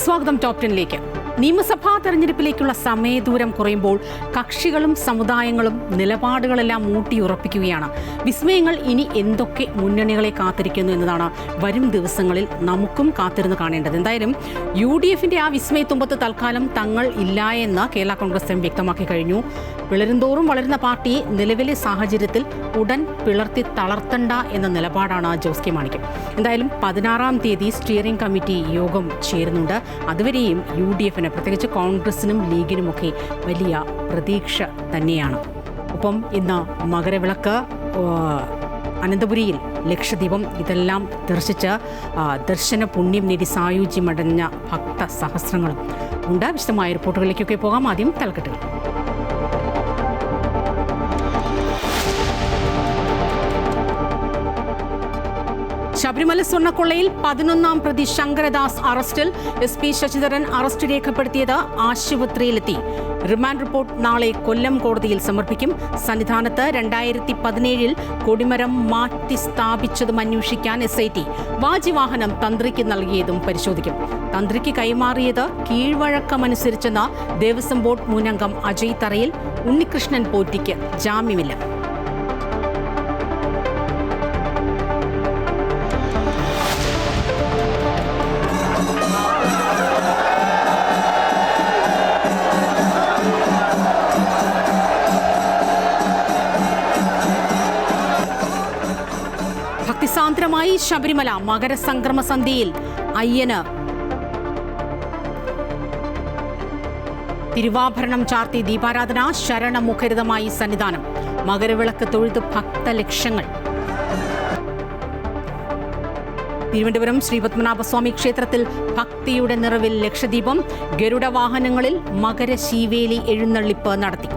സ്വാഗതം ടോപ് 10ലേക്ക്. നിയമസഭാ തെരഞ്ഞെടുപ്പിലേക്കുള്ള സമയദൂരം കുറയുമ്പോൾ കക്ഷികളും സമുദായങ്ങളും നിലപാടുകളെല്ലാം ഊട്ടിയുറപ്പിക്കുകയാണ്. വിസ്മയങ്ങൾ ഇനി എന്തൊക്കെ മുന്നണികളെ കാത്തിരിക്കുന്നു എന്നതാണ് വരും ദിവസങ്ങളിൽ നമുക്കും കാത്തിരുന്ന് കാണേണ്ടത്. എന്തായാലും UDFന്റെ ആ വിസ്മയത്തുമ്പത്ത് തൽക്കാലം തങ്ങൾ ഇല്ല എന്ന് കേരള കോൺഗ്രസ് എം വ്യക്തമാക്കി കഴിഞ്ഞു. പിളരുന്തോറും വളരുന്ന പാർട്ടിയെ നിലവിലെ സാഹചര്യത്തിൽ ഉടൻ പിളർത്തി തളർത്തണ്ട എന്ന നിലപാടാണ് ജോസ് കെ മാണിക്ക്. എന്തായാലും 16-ാം തീയതി സ്റ്റിയറിംഗ് കമ്മിറ്റി യോഗം ചേരുന്നുണ്ട്. അതുവരെയും UDFന്, പ്രത്യേകിച്ച് കോൺഗ്രസിനും ലീഗിനുമൊക്കെ വലിയ പ്രതീക്ഷ തന്നെയാണ്. ഒപ്പം ഇന്ന് മകരവിളക്ക്, അനന്തപുരിയിൽ ലക്ഷദ്വീപം, ഇതെല്ലാം ദർശിച്ച് ദർശന പുണ്യം നേടി സായുജ്യമടഞ്ഞ ഭക്ത സഹസ്രങ്ങളും ഉണ്ട്. വിശദമായ റിപ്പോർട്ടുകളിലേക്കൊക്കെ പോകാം. ആദ്യം തലക്കെട്ടുകൾ. ശബരിമല സ്വർണ്ണക്കൊള്ളയിൽ 11-ാം പ്രതി ശങ്കരദാസ് അറസ്റ്റിൽ. SP ശശിധരൻ അറസ്റ്റ് രേഖപ്പെടുത്തിയത് ആശുപത്രിയിലെത്തി. റിമാൻഡ് റിപ്പോർട്ട് നാളെ കൊല്ലം കോടതിയിൽ സമർപ്പിക്കും. സന്നിധാനത്ത് 2017 കൊടിമരം മാറ്റി സ്ഥാപിച്ചതും അന്വേഷിക്കാൻ SIT. വാജിവാഹനം തന്ത്രിക്ക് നൽകിയതും പരിശോധിക്കും. തന്ത്രിക്ക് കൈമാറിയത് കീഴ്വഴക്കമനുസരിച്ചെന്ന ദേവസ്വം ബോർഡ് മുനംഗം അജയ് തറയിൽ. ഉണ്ണികൃഷ്ണൻ പോറ്റിക്ക് ജാമ്യമില്ല. ഭക്തിസാന്ദ്രമായി ശബരിമല. മകരസംക്രമ സന്ധ്യയിൽ അയ്യന് തിരുവാഭരണം ചാർത്തി ദീപാരാധന. ശരണമുഖരിതമായി സന്നിധാനം. മകരവിളക്ക് തൊഴുത് ഭക്തലക്ഷങ്ങൾ. തിരുവനന്തപുരം ശ്രീപത്മനാഭസ്വാമി ക്ഷേത്രത്തിൽ ഭക്തിയുടെ നിറവിൽ ലക്ഷദ്വീപം. ഗരുഡ വാഹനങ്ങളിൽ മകരശീവേലി എഴുന്നള്ളിപ്പ് നടത്തി.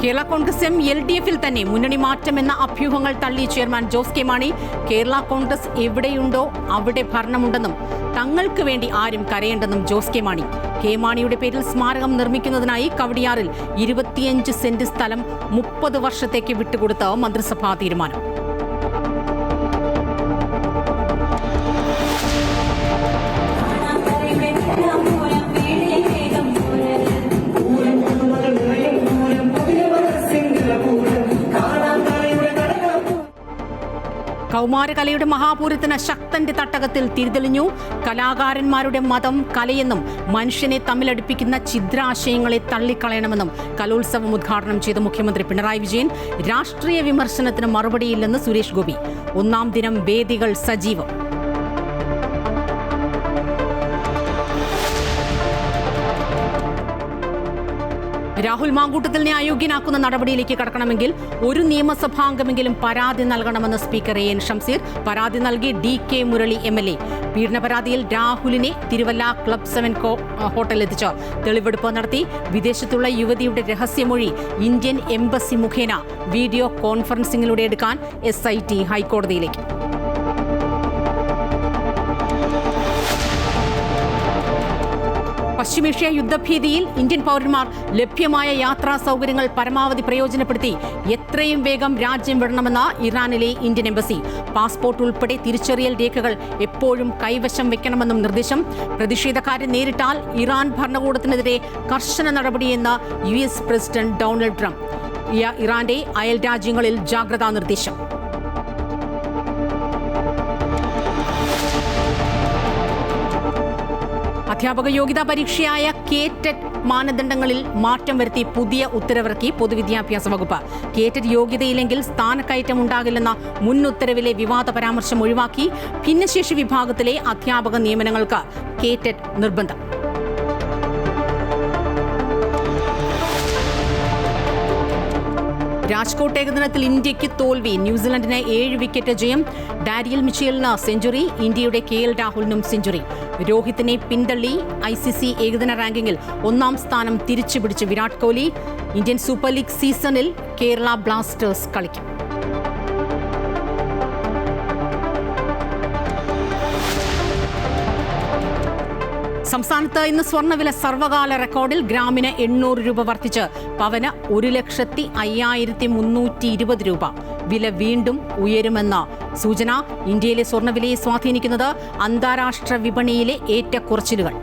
കേരള കോൺഗ്രസ് എം LDFിൽ തന്നെ മുന്നണി മാറ്റമെന്ന അഭ്യൂഹങ്ങൾ തള്ളിയ ചെയർമാൻ ജോസ് കെ മാണി. കേരള കോൺഗ്രസ് എവിടെയുണ്ടോ അവിടെ ഭരണമുണ്ടെന്നും തങ്ങൾക്ക് വേണ്ടി ആരും കരയേണ്ടെന്നും ജോസ് കെ മാണി. കെ മാണിയുടെ പേരിൽ സ്മാരകം നിർമ്മിക്കുന്നതിനായി കവടിയാറിൽ 25 സെന്റ് സ്ഥലം 30 വർഷത്തേക്ക് വിട്ടുകൊടുത്ത മന്ത്രിസഭാ തീരുമാനം. കൗമാരകലയുടെ മഹാപൂരത്തിന് ശക്തന്റെ തട്ടകത്തിൽ തിരിതെളിഞ്ഞു. കലാകാരന്മാരുടെ മതം കലയെന്നും മനുഷ്യനെ തമ്മിലടിപ്പിക്കുന്ന ഛിദ്രാശയങ്ങളെ തള്ളിക്കളയണമെന്നും കലോത്സവം ഉദ്ഘാടനം ചെയ്ത മുഖ്യമന്ത്രി പിണറായി വിജയൻ. രാഷ്ട്രീയ വിമർശനത്തിന് മറുപടിയില്ലെന്ന് സുരേഷ് ഗോപി. 1-ാം ദിനം വേദികൾ സജീവം. രാഹുൽ മാങ്കൂട്ടത്തിലിനെ അയോഗ്യനാക്കുന്ന നടപടിയിലേക്ക് കടക്കണമെങ്കിൽ ഒരു നിയമസഭാംഗമെങ്കിലും പരാതി നൽകണമെന്ന് സ്പീക്കർ AN ഷംസീർ. പരാതി നൽകി DK മുരളി MLA. പീഡന പരാതിയിൽ രാഹുലിനെ തിരുവല്ല ക്ലബ് 7 ഹോട്ടലിലെത്തിച്ച് തെളിവെടുപ്പ് നടത്തി. വിദേശത്തുള്ള യുവതിയുടെ രഹസ്യമൊഴി ഇന്ത്യൻ എംബസി മുഖേന വീഡിയോ കോൺഫറൻസിംഗിലൂടെ എടുക്കാൻ SIT ഹൈക്കോടതിയിലേക്ക്. പശ്ചിമേഷ്യ യുദ്ധഭീതിയിൽ ഇന്ത്യൻ പൗരന്മാർ ലഭ്യമായ യാത്രാ സൗകര്യങ്ങൾ പരമാവധി പ്രയോജനപ്പെടുത്തി എത്രയും വേഗം രാജ്യം വിടണമെന്ന ഇറാനിലെ ഇന്ത്യൻ എംബസി. പാസ്പോർട്ട് ഉൾപ്പെടെ തിരിച്ചറിയൽ രേഖകൾ എപ്പോഴും കൈവശം വെക്കണമെന്നും നിർദ്ദേശം. പ്രതിഷേധക്കാരെ നേരിട്ടാൽ ഇറാൻ ഭരണകൂടത്തിനെതിരെ കർശന നടപടിയെന്ന് US പ്രസിഡന്റ് ഡൊണാൾഡ് ട്രംപ്. ഇറാന്റെ അയൽ രാജ്യങ്ങളിൽ ജാഗ്രതാ നിർദ്ദേശം. അധ്യാപക യോഗ്യതാ പരീക്ഷയായ KTET മാനദണ്ഡങ്ങളിൽ മാറ്റം വരുത്തി പുതിയ ഉത്തരവിറക്കി പൊതുവിദ്യാഭ്യാസ വകുപ്പ്. KTET യോഗ്യതയില്ലെങ്കിൽ സ്ഥാനക്കയറ്റം ഉണ്ടാകില്ലെന്ന മുൻ ഉത്തരവിലെ വിവാദ പരാമർശം ഒഴിവാക്കി. ഭിന്നശേഷി വിഭാഗത്തിലെ അധ്യാപക നിയമനങ്ങൾക്ക് KTET നിർബന്ധം. രാജ്കോട്ട് ഏകദിനത്തിൽ ഇന്ത്യയ്ക്ക് തോൽവി. ന്യൂസിലൻഡിന് 7 വിക്കറ്റ് ജയം. ഡാരിയൽ മിച്ചേലിന് സെഞ്ചുറി. ഇന്ത്യയുടെ KL രാഹുലിനും സെഞ്ചുറി. രോഹിത്തിനെ പിന്തള്ളി. ICC ഏകദിന റാങ്കിങ്ങിൽ 1-ാം സ്ഥാനം തിരിച്ചുപിടിച്ച് Virat Kohli. Indian super league സീസണിൽ കേരള ബ്ലാസ്റ്റേഴ്സ് കളിക്കും. സംസ്ഥാനത്ത് ഇന്ന് സ്വർണ്ണവില സർവകാല റെക്കോർഡിൽ. ഗ്രാമിന് 800 രൂപ വർദ്ധിച്ച് പവന് 1,05,320 രൂപ. വില വീണ്ടും ഉയരുമെന്ന സൂചന. ഇന്ത്യയിലെ സ്വർണ്ണവിലയെ സ്വാധീനിക്കുന്നത് അന്താരാഷ്ട്ര വിപണിയിലെ ഏറ്റക്കുറച്ചിലുകൾ.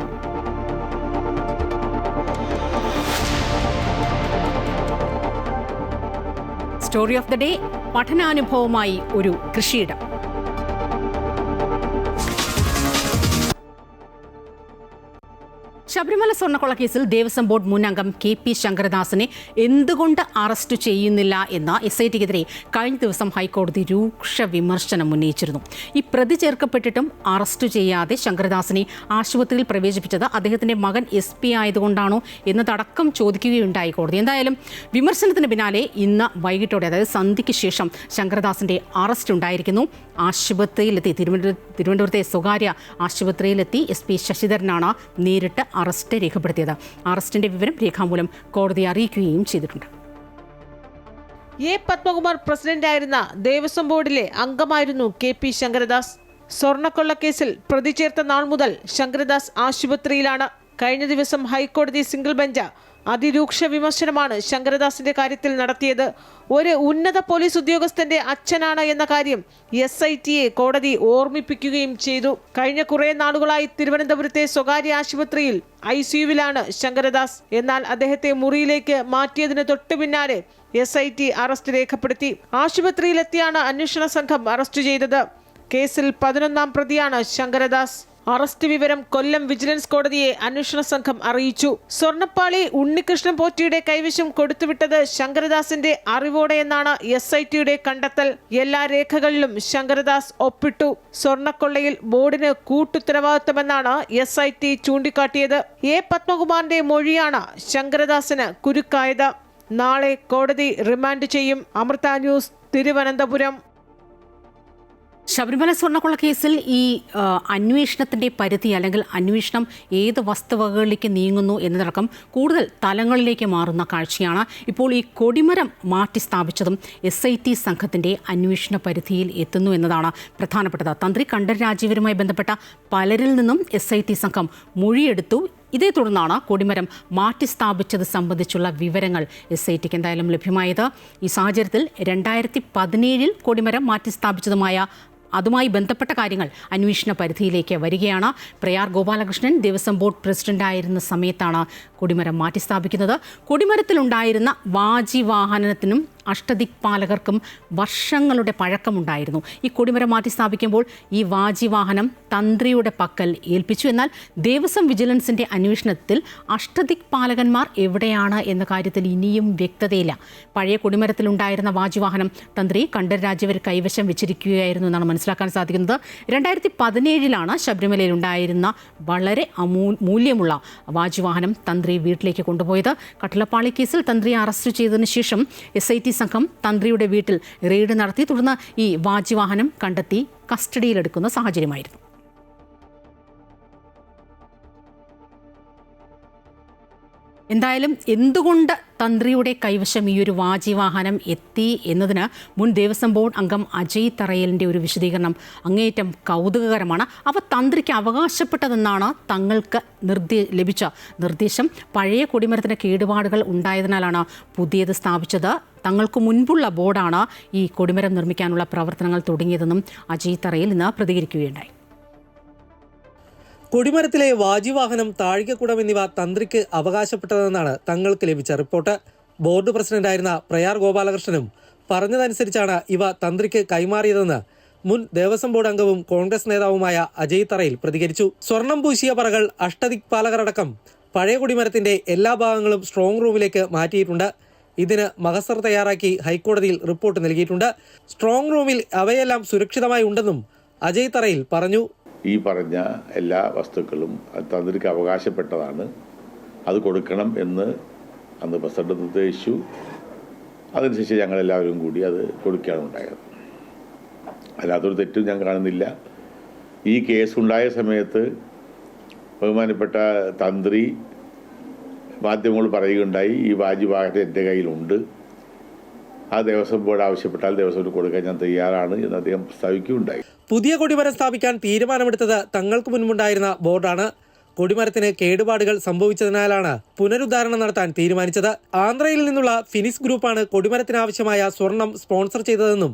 സ്റ്റോറി ഓഫ് ദ ഡേ, പഠനാനുഭവമായി ഒരു കൃഷിയിടം. ശബരിമല സ്വർണ്ണക്കൊള്ളക്കേസിൽ ദേവസ്വം ബോർഡ് മുൻ അംഗം KP ശങ്കരദാസിനെ എന്തുകൊണ്ട് അറസ്റ്റ് ചെയ്യുന്നില്ല എന്ന SITക്കെതിരെ കഴിഞ്ഞ ദിവസം ഹൈക്കോടതി രൂക്ഷ വിമർശനം ഉന്നയിച്ചിരുന്നു. ഈ പ്രതി ചേർക്കപ്പെട്ടിട്ടും അറസ്റ്റ് ചെയ്യാതെ ശങ്കരദാസിനെ ആശുപത്രിയിൽ പ്രവേശിപ്പിച്ചത് അദ്ദേഹത്തിന്റെ മകൻ SP ആയതുകൊണ്ടാണോ എന്നതടക്കം ചോദിക്കുകയുണ്ടായി കോടതി. എന്തായാലും വിമർശനത്തിന് പിന്നാലെ ഇന്ന് വൈകിട്ടോടെ, അതായത് സന്ധ്യയ്ക്ക് ശേഷം ശങ്കരദാസിന്റെ അറസ്റ്റ് ഉണ്ടായിരിക്കുന്നു. ആശുപത്രിയിലെത്തി തിരുവനന്തപുരത്തെ സ്വകാര്യ ആശുപത്രിയിലെത്തി SP ശശിധരനാണ് നേരിട്ട് അറസ്റ്റ് രേഖപ്പെടുത്തിയത്. അറസ്റ്റിന്റെ വിവരം രേഖാമൂലം കോടതിയെ അറിയിക്കുകയും ചെയ്തിട്ടുണ്ട്. A. പത്മകുമാർ പ്രസിഡന്റായിരുന്ന ദേവസ്വം ബോർഡിലെ അംഗമായിരുന്നു KP ശങ്കരദാസ്. സ്വർണ്ണക്കൊള്ളക്കേസിൽ പ്രതി ചേർത്ത നാൾ മുതൽ ശങ്കരദാസ് ആശുപത്രിയിലാണ്. കഴിഞ്ഞ ദിവസം ഹൈക്കോടതി സിംഗിൾ ബെഞ്ച് അതിരൂക്ഷ വിമർശനമാണ് ശങ്കരദാസിന്റെ കാര്യത്തിൽ നടത്തിയത്. ഒരു ഉന്നത പോലീസ് ഉദ്യോഗസ്ഥന്റെ അച്ഛനാണ് എന്ന കാര്യം SITയെ കോടതി ഓർമ്മിപ്പിക്കുകയും ചെയ്തു. കഴിഞ്ഞ കുറേ നാളുകളായി തിരുവനന്തപുരത്തെ സ്വകാര്യ ആശുപത്രിയിൽ ICUവിലാണ് ശങ്കരദാസ്. എന്നാൽ അദ്ദേഹത്തെ മുറിയിലേക്ക് മാറ്റിയതിന് തൊട്ടു പിന്നാലെ SIT അറസ്റ്റ് രേഖപ്പെടുത്തി. ആശുപത്രിയിലെത്തിയാണ് അന്വേഷണ സംഘം അറസ്റ്റ് ചെയ്തത്. കേസിൽ 11ാം പ്രതിയാണ് ശങ്കരദാസ്. അറസ്റ്റ് വിവരം കൊല്ലം വിജിലൻസ് കോടതിയെ അന്വേഷണ സംഘം അറിയിച്ചു. സ്വർണ്ണപ്പാളി ഉണ്ണികൃഷ്ണൻ പോറ്റിയുടെ കൈവശം കൊടുത്തുവിട്ടത് ശങ്കരദാസിന്റെ അറിവോടെയെന്നാണ് SITയുടെ കണ്ടെത്തൽ. എല്ലാ രേഖകളിലും ശങ്കരദാസ് ഒപ്പിട്ടു. സ്വർണ്ണക്കൊള്ളയിൽ ബോർഡിന് കൂട്ടുത്തരവാദിത്തമെന്നാണ് SIT ചൂണ്ടിക്കാട്ടിയത്. A. പത്മകുമാറിന്റെ മൊഴിയാണ് ശങ്കരദാസിന് കുരുക്കായത്. നാളെ കോടതി റിമാൻഡ് ചെയ്യും. അമൃത ന്യൂസ്, തിരുവനന്തപുരം. ശബരിമല സ്വർണ്ണക്കൊള്ളക്കേസിൽ ഈ അന്വേഷണത്തിൻ്റെ പരിധി, അല്ലെങ്കിൽ അന്വേഷണം ഏത് വസ്തുവകകളിലേക്ക് നീങ്ങുന്നു എന്നതടക്കം കൂടുതൽ തലങ്ങളിലേക്ക് മാറുന്ന കാഴ്ചയാണ്. ഇപ്പോൾ ഈ കൊടിമരം മാറ്റി സ്ഥാപിച്ചതും SIT സംഘത്തിൻ്റെ അന്വേഷണ പരിധിയിൽ എത്തുന്നു എന്നതാണ് പ്രധാനപ്പെട്ടത്. തന്ത്രി കണ്ഠരര് രാജീവരുമായി ബന്ധപ്പെട്ട പലരിൽ നിന്നും SIT സംഘം മൊഴിയെടുത്തു. ഇതേ തുടർന്നാണ് കൊടിമരം മാറ്റി സ്ഥാപിച്ചത് സംബന്ധിച്ചുള്ള വിവരങ്ങൾ SITക്ക് എന്തായാലും ലഭ്യമായത്. ഈ സാഹചര്യത്തിൽ 2017 കൊടിമരം മാറ്റി സ്ഥാപിച്ചതുമായി ബന്ധപ്പെട്ട കാര്യങ്ങൾ അന്വേഷണ പരിധിയിലേക്ക് വരികയാണ്. പ്രയാർ ഗോപാലകൃഷ്ണൻ ദേവസ്വം ബോർഡ് പ്രസിഡന്റായിരുന്ന സമയത്താണ് കൊടിമരം മാറ്റി സ്ഥാപിക്കുന്നത്. കൊടിമരത്തിലുണ്ടായിരുന്ന വാജിവാഹനത്തിനും അഷ്ടദിക്പാലകർക്കും വർഷങ്ങളുടെ പഴക്കമുണ്ടായിരുന്നു. ഈ കൊടിമരം മാറ്റി സ്ഥാപിക്കുമ്പോൾ ഈ വാജിവാഹനം തന്ത്രിയുടെ പക്കൽ ഏൽപ്പിച്ചു. എന്നാൽ ദേവസ്വം വിജിലൻസിന്റെ അന്വേഷണത്തിൽ അഷ്ടദിക്പാലകന്മാർ എവിടെയാണ് എന്ന കാര്യത്തിൽ ഇനിയും വ്യക്തതയില്ല. പഴയ കൊടിമരത്തിലുണ്ടായിരുന്ന വാജിവാഹനം തന്ത്രി കണ്ഠരര് രാജീവർ കൈവശം വെച്ചിരിക്കുകയായിരുന്നു എന്നാണ് മനസ്സിലാക്കാൻ സാധിക്കുന്നത്. 2017 ശബരിമലയിലുണ്ടായിരുന്ന വളരെ മൂല്യമുള്ള വാജിവാഹനം തന്ത്രി വീട്ടിലേക്ക് കൊണ്ടുപോയത്. കട്ടിളപ്പാളി കേസിൽ തന്ത്രിയെ അറസ്റ്റ് ചെയ്തതിനു ശേഷം SIT സംഘം തന്ത്രിയുടെ വീട്ടിൽ റെയ്ഡ് നടത്തി. തുടർന്ന് ഈ വാജിവാഹനം കണ്ടെത്തി കസ്റ്റഡിയിലെടുക്കുന്ന സാഹചര്യമായിരുന്നു. എന്തായാലും എന്തുകൊണ്ട് തന്ത്രിയുടെ കൈവശം ഈ ഒരു വാജിവാഹനം എത്തി എന്നതിന് മുൻ ദേവസ്വം ബോർഡ് അംഗം അജയ് തറയലിൻ്റെ ഒരു വിശദീകരണം അങ്ങേയറ്റം കൗതുകകരമാണ്. അവ തന്ത്രിക്ക് അവകാശപ്പെട്ടതെന്നാണ് തങ്ങൾക്ക് ലഭിച്ച നിർദ്ദേശം. പഴയ കൊടിമരത്തിന് കേടുപാടുകൾ ഉണ്ടായതിനാലാണ് പുതിയത് സ്ഥാപിച്ചത്. തങ്ങൾക്ക് മുൻപുള്ള ബോർഡാണ് ഈ കൊടിമരം നിർമ്മിക്കാനുള്ള പ്രവർത്തനങ്ങൾ തുടങ്ങിയതെന്നും അജയ് തറയൽ ഇന്ന് പ്രതികരിക്കുകയുണ്ടായി. കൊടിമരത്തിലെ വാജിവാഹനം, താഴികക്കുടം എന്നിവ തന്ത്രിക്ക് അവകാശപ്പെട്ടതെന്നാണ് തങ്ങൾക്ക് ലഭിച്ച റിപ്പോർട്ട്. ബോർഡ് പ്രസിഡന്റായിരുന്ന പ്രയാർ ഗോപാലകൃഷ്ണനും പറഞ്ഞതനുസരിച്ചാണ് ഇവ തന്ത്രിക്ക് കൈമാറിയതെന്ന് മുൻ ദേവസ്വം ബോർഡ് അംഗവും കോൺഗ്രസ് നേതാവുമായ അജയ് തറയിൽ പ്രതികരിച്ചു. സ്വർണം പൂശിയ പറകൾ, അഷ്ടദിക്പാലകരടക്കം പഴയ കൊടിമരത്തിന്റെ എല്ലാ ഭാഗങ്ങളും സ്ട്രോങ് റൂമിലേക്ക് മാറ്റിയിട്ടുണ്ട്. ഇതിന് മഹസർ തയ്യാറാക്കി ഹൈക്കോടതിയിൽ റിപ്പോർട്ട് നൽകിയിട്ടുണ്ട്. സ്ട്രോങ് റൂമിൽ അവയെല്ലാം സുരക്ഷിതമായി ഉണ്ടെന്നും അജയ് തറയിൽ പറഞ്ഞു. ഈ പറഞ്ഞ എല്ലാ വസ്തുക്കളും തന്ത്രിക്ക് അവകാശപ്പെട്ടതാണ്, അത് കൊടുക്കണം എന്ന് അന്ന് പ്രസിഡന്റ് നിർദ്ദേശിച്ചു. അതനുസരിച്ച് ഞങ്ങളെല്ലാവരും കൂടി അത് കൊടുക്കുകയാണ് ഉണ്ടായത്. അതിനകത്തൊരു തെറ്റും ഞാൻ കാണുന്നില്ല. ഈ കേസുണ്ടായ സമയത്ത് ബഹുമാനപ്പെട്ട തന്ത്രി മാധ്യമങ്ങൾ പറയുകയുണ്ടായി, ഈ വാജിവാഹനം എൻ്റെ കയ്യിലുണ്ട്, ആ ദേവസ്വം ബോർഡ് ആവശ്യപ്പെട്ടാൽ ദേവസ്വത്തിന് കൊടുക്കാൻ ഞാൻ തയ്യാറാണ് എന്ന് അദ്ദേഹം പ്രസ്താവിക്കുകയുണ്ടായി. പുതിയ കൊടിമരം സ്ഥാപിക്കാൻ തീരുമാനമെടുത്തത് തങ്ങൾക്ക് മുൻപുണ്ടായിരുന്ന ബോർഡാണ്. കൊടിമരത്തിന് കേടുപാടുകൾ സംഭവിച്ചതിനാലാണ് പുനരുദ്ധാരണം നടത്താൻ തീരുമാനിച്ചത്. ആന്ധ്രയിൽ നിന്നുള്ള ഫിനിക്സ് ഗ്രൂപ്പാണ് കൊടിമരത്തിനാവശ്യമായ സ്വർണം സ്പോൺസർ ചെയ്തതെന്നും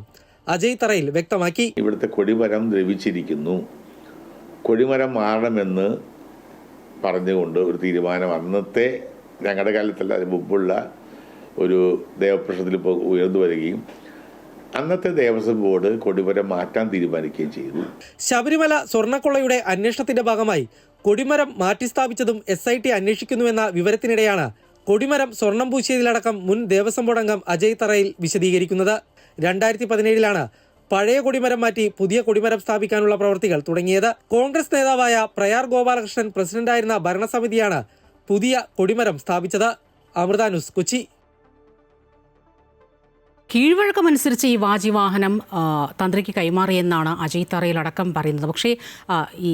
അജയ് തറയിൽ വ്യക്തമാക്കി. ഇവിടുത്തെ കൊടിമരം ദ്രവിച്ചിരിക്കുന്നു, കൊടിമരം മാറണമെന്ന് പറഞ്ഞുകൊണ്ട് ഒരു തീരുമാനം അന്നത്തെ ഞങ്ങളുടെ കാലത്തല്ല അതിന് മുമ്പുള്ള ഒരു ദേവപ്രശ്നത്തിൽ ഇപ്പോൾ ഉയർന്നു വരികയും അന്നത്തെ ദേവസ്വം ബോർഡ് കൊടിമരം മാറ്റാൻ തീരുമാനിക്കുകയും ചെയ്തു. ശബരിമല സ്വർണ്ണക്കൊള്ളയുടെ അന്വേഷണത്തിന്റെ ഭാഗമായി കൊടിമരം മാറ്റിസ്ഥാപിച്ചതും SIT അന്വേഷിക്കുന്നുവെന്ന വിവരത്തിനിടെയാണ് കൊടിമരം സ്വർണം പൂശിയതിലടക്കം മുൻ ദേവസ്വം ബോർഡ് അംഗം അജയ് തറയിൽ വിശദീകരിക്കുന്നത്. 2017 പഴയ കൊടിമരം മാറ്റി പുതിയ കൊടിമരം സ്ഥാപിക്കാനുള്ള പ്രവൃത്തികൾ തുടങ്ങിയത്. കോൺഗ്രസ് നേതാവായ പ്രയാർ ഗോപാലകൃഷ്ണൻ പ്രസിഡന്റായിരുന്ന ഭരണസമിതിയാണ് പുതിയ കൊടിമരം സ്ഥാപിച്ചത്. അമൃത ന്യൂസ്, കൊച്ചി. കീഴ്വഴക്കമനുസരിച്ച് ഈ വാജിവാഹനം തന്ത്രിക്ക് കൈമാറിയെന്നാണ് അജയ് തറയിലടക്കം പറയുന്നത്. പക്ഷേ ഈ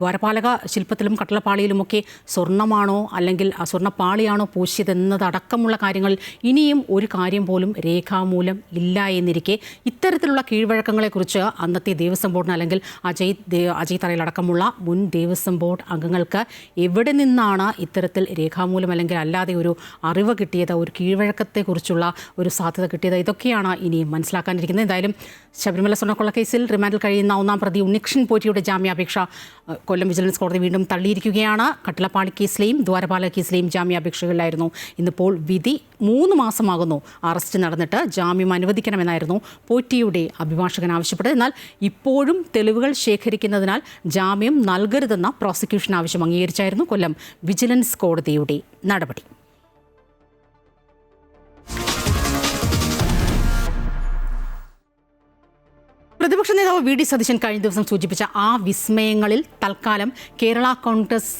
ദ്വാരപാലക ശില്പത്തിലും കട്ടളപ്പാളിയിലുമൊക്കെ സ്വർണ്ണമാണോ അല്ലെങ്കിൽ സ്വർണ്ണപ്പാളിയാണോ പൂശിയതെന്നതടക്കമുള്ള കാര്യങ്ങൾ ഇനിയും ഒരു കാര്യം പോലും രേഖാമൂലം ഇല്ല എന്നിരിക്കെ ഇത്തരത്തിലുള്ള കീഴ്വഴക്കങ്ങളെക്കുറിച്ച് അന്നത്തെ ദേവസ്വം ബോർഡിന് അല്ലെങ്കിൽ അജയ് തറയിലടക്കമുള്ള മുൻ ദേവസ്വം ബോർഡ് അംഗങ്ങൾക്ക് എവിടെ നിന്നാണ് ഇത്തരത്തിൽ രേഖാമൂലം അല്ലെങ്കിൽ അല്ലാതെ ഒരു അറിവ് കിട്ടിയത്, ഒരു കീഴ്വഴക്കത്തെക്കുറിച്ചുള്ള ഒരു സാധ്യത കിട്ടിയത്, ഇതൊക്കെയാണ് ഇനി മനസ്സിലാക്കാനിരിക്കുന്നത്. എന്തായാലും ശബരിമല സ്വർണ്ണക്കൊള്ള കേസിൽ റിമാൻഡിൽ കഴിയുന്ന 1-ാം പ്രതി ഉണ്ണികൃഷ്ണൻ പോറ്റിയുടെ ജാമ്യാപേക്ഷ കൊല്ലം വിജിലൻസ് കോടതി വീണ്ടും തള്ളിയിരിക്കുകയാണ്. കട്ടളപ്പാളി കേസിലെയും ദ്വാരപാലക കേസിലെയും ജാമ്യാപേക്ഷകളിലായിരുന്നു. ഇന്നിപ്പോൾ വിധി. 3 മാസമാകുന്നു അറസ്റ്റ് നടന്നിട്ട്. ജാമ്യം അനുവദിക്കണമെന്നായിരുന്നു പോറ്റിയുടെ അഭിഭാഷകൻ ആവശ്യപ്പെട്ടത്. എന്നാൽ ഇപ്പോഴും തെളിവുകൾ ശേഖരിക്കുന്നതിനാൽ ജാമ്യം നൽകരുതെന്ന പ്രോസിക്യൂഷൻ ആവശ്യം അംഗീകരിച്ചായിരുന്നു കൊല്ലം വിജിലൻസ് കോടതിയുടെ നടപടി. പ്രതിപക്ഷ നേതാവ് വി ഡി സതീശൻ കഴിഞ്ഞ ദിവസം സൂചിപ്പിച്ച ആ വിസ്മയങ്ങളിൽ തൽക്കാലം കേരള കോൺഗ്രസ്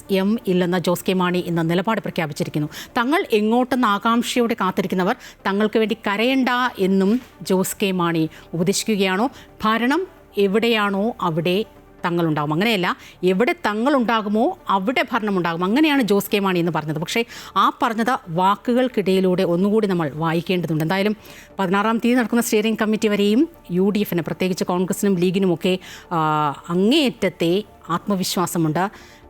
ഇല്ലെന്ന് ജോസ് കെ മാണി ഇന്ന് നിലപാട് പ്രഖ്യാപിച്ചിരിക്കുന്നു. തങ്ങൾ എങ്ങോട്ടെന്ന് ആകാംക്ഷയോടെ കാത്തിരിക്കുന്നവർ തങ്ങൾക്ക് വേണ്ടി കരയണ്ട എന്നും ജോസ് കെ മാണി ഉപദേശിക്കുകയാണോ? ഭരണം എവിടെയാണോ അവിടെ തങ്ങളുണ്ടാകും, അങ്ങനെയല്ല, എവിടെ തങ്ങളുണ്ടാകുമോ അവിടെ ഭരണമുണ്ടാകും, അങ്ങനെയാണ് ജോസ് കെ മാണി എന്ന് പറഞ്ഞത്. പക്ഷേ ആ പറഞ്ഞത് വാക്കുകൾക്കിടയിലൂടെ ഒന്നുകൂടി നമ്മൾ വായിക്കേണ്ടതുണ്ട്. എന്തായാലും 16-ാം തീയതി നടക്കുന്ന സ്റ്റിയറിംഗ് കമ്മിറ്റി വരെയും UDFന്, പ്രത്യേകിച്ച് കോൺഗ്രസിനും ലീഗിനുമൊക്കെ അങ്ങേയറ്റത്തെ ആത്മവിശ്വാസമുണ്ട്.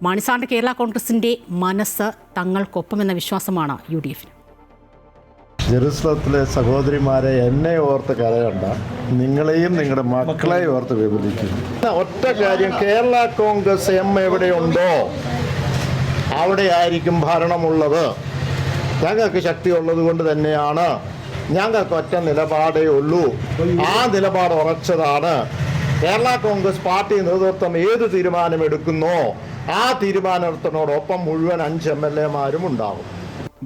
മാണിസാറിൻ്റെ കേരള കോൺഗ്രസിൻ്റെ മനസ്സ് തങ്ങൾക്കൊപ്പമെന്ന വിശ്വാസമാണ് UDFന്. ജെറുസലത്തിലെ സഹോദരിമാരെ എന്നെ ഓർത്ത് കരയണ്ട, നിങ്ങളെയും നിങ്ങളുടെ മക്കളെയും ഓർത്ത് വിപുലിക്കുന്നു. ഒറ്റ കാര്യം, കേരള കോൺഗ്രസ് എവിടെയുണ്ടോ അവിടെ ആയിരിക്കും ഭരണമുള്ളത്. ഞങ്ങൾക്ക് ശക്തിയുള്ളത് കൊണ്ട് തന്നെയാണ്. ഞങ്ങൾക്ക് ഒറ്റ നിലപാടേ ഉള്ളൂ. ആ നിലപാട് ഉറച്ചതാണ്. കേരള കോൺഗ്രസ് പാർട്ടി നേതൃത്വം ഏത് തീരുമാനമെടുക്കുന്നോ ആ തീരുമാനത്തിനോടൊപ്പം മുഴുവൻ 5 MLA-മാരും ഉണ്ടാകും.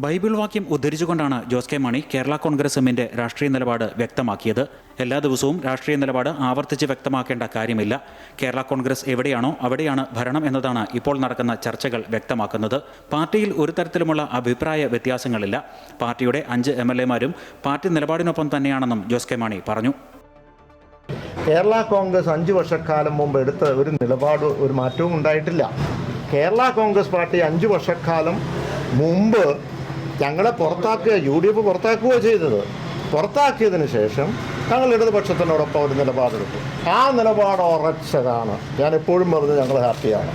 ബൈബിൾ വാക്യം ഉദ്ധരിച്ചുകൊണ്ടാണ് ജോസ് കെ മാണി കേരള കോൺഗ്രസ് എമ്മിൻ്റെ രാഷ്ട്രീയ നിലപാട് വ്യക്തമാക്കിയത്. എല്ലാ ദിവസവും രാഷ്ട്രീയ നിലപാട് ആവർത്തിച്ച് വ്യക്തമാക്കേണ്ട കാര്യമില്ല. കേരള കോൺഗ്രസ് എവിടെയാണോ അവിടെയാണ് ഭരണം എന്നതാണ് ഇപ്പോൾ നടക്കുന്ന ചർച്ചകൾ വ്യക്തമാക്കുന്നത്. പാർട്ടിയിൽ ഒരു തരത്തിലുമുള്ള അഭിപ്രായ വ്യത്യാസങ്ങളില്ല. പാർട്ടിയുടെ 5 MLA-മാരും പാർട്ടി നിലപാടിനൊപ്പം തന്നെയാണെന്നും ജോസ് കെ മാണി പറഞ്ഞു. കേരള കോൺഗ്രസ് 5 വർഷക്കാലം മുമ്പ് എടുത്ത ഒരു നിലപാട് ഒരു മാറ്റവും ഉണ്ടായിട്ടില്ല. കേരള കോൺഗ്രസ് പാർട്ടി 5 വർഷക്കാലം മുമ്പ് ഞങ്ങളെ പുറത്താക്കുക, UDF പുറത്താക്കുകയോ ചെയ്തത്. പുറത്താക്കിയതിന് ശേഷം ഞങ്ങൾ ഇടതുപക്ഷത്തിനോടൊപ്പം ഒരു നിലപാടെടുത്തു. ആ നിലപാട് ഉറച്ചതാണ്. ഞാൻ എപ്പോഴും പറഞ്ഞു ഞങ്ങൾ ഹാപ്പിയാണ്.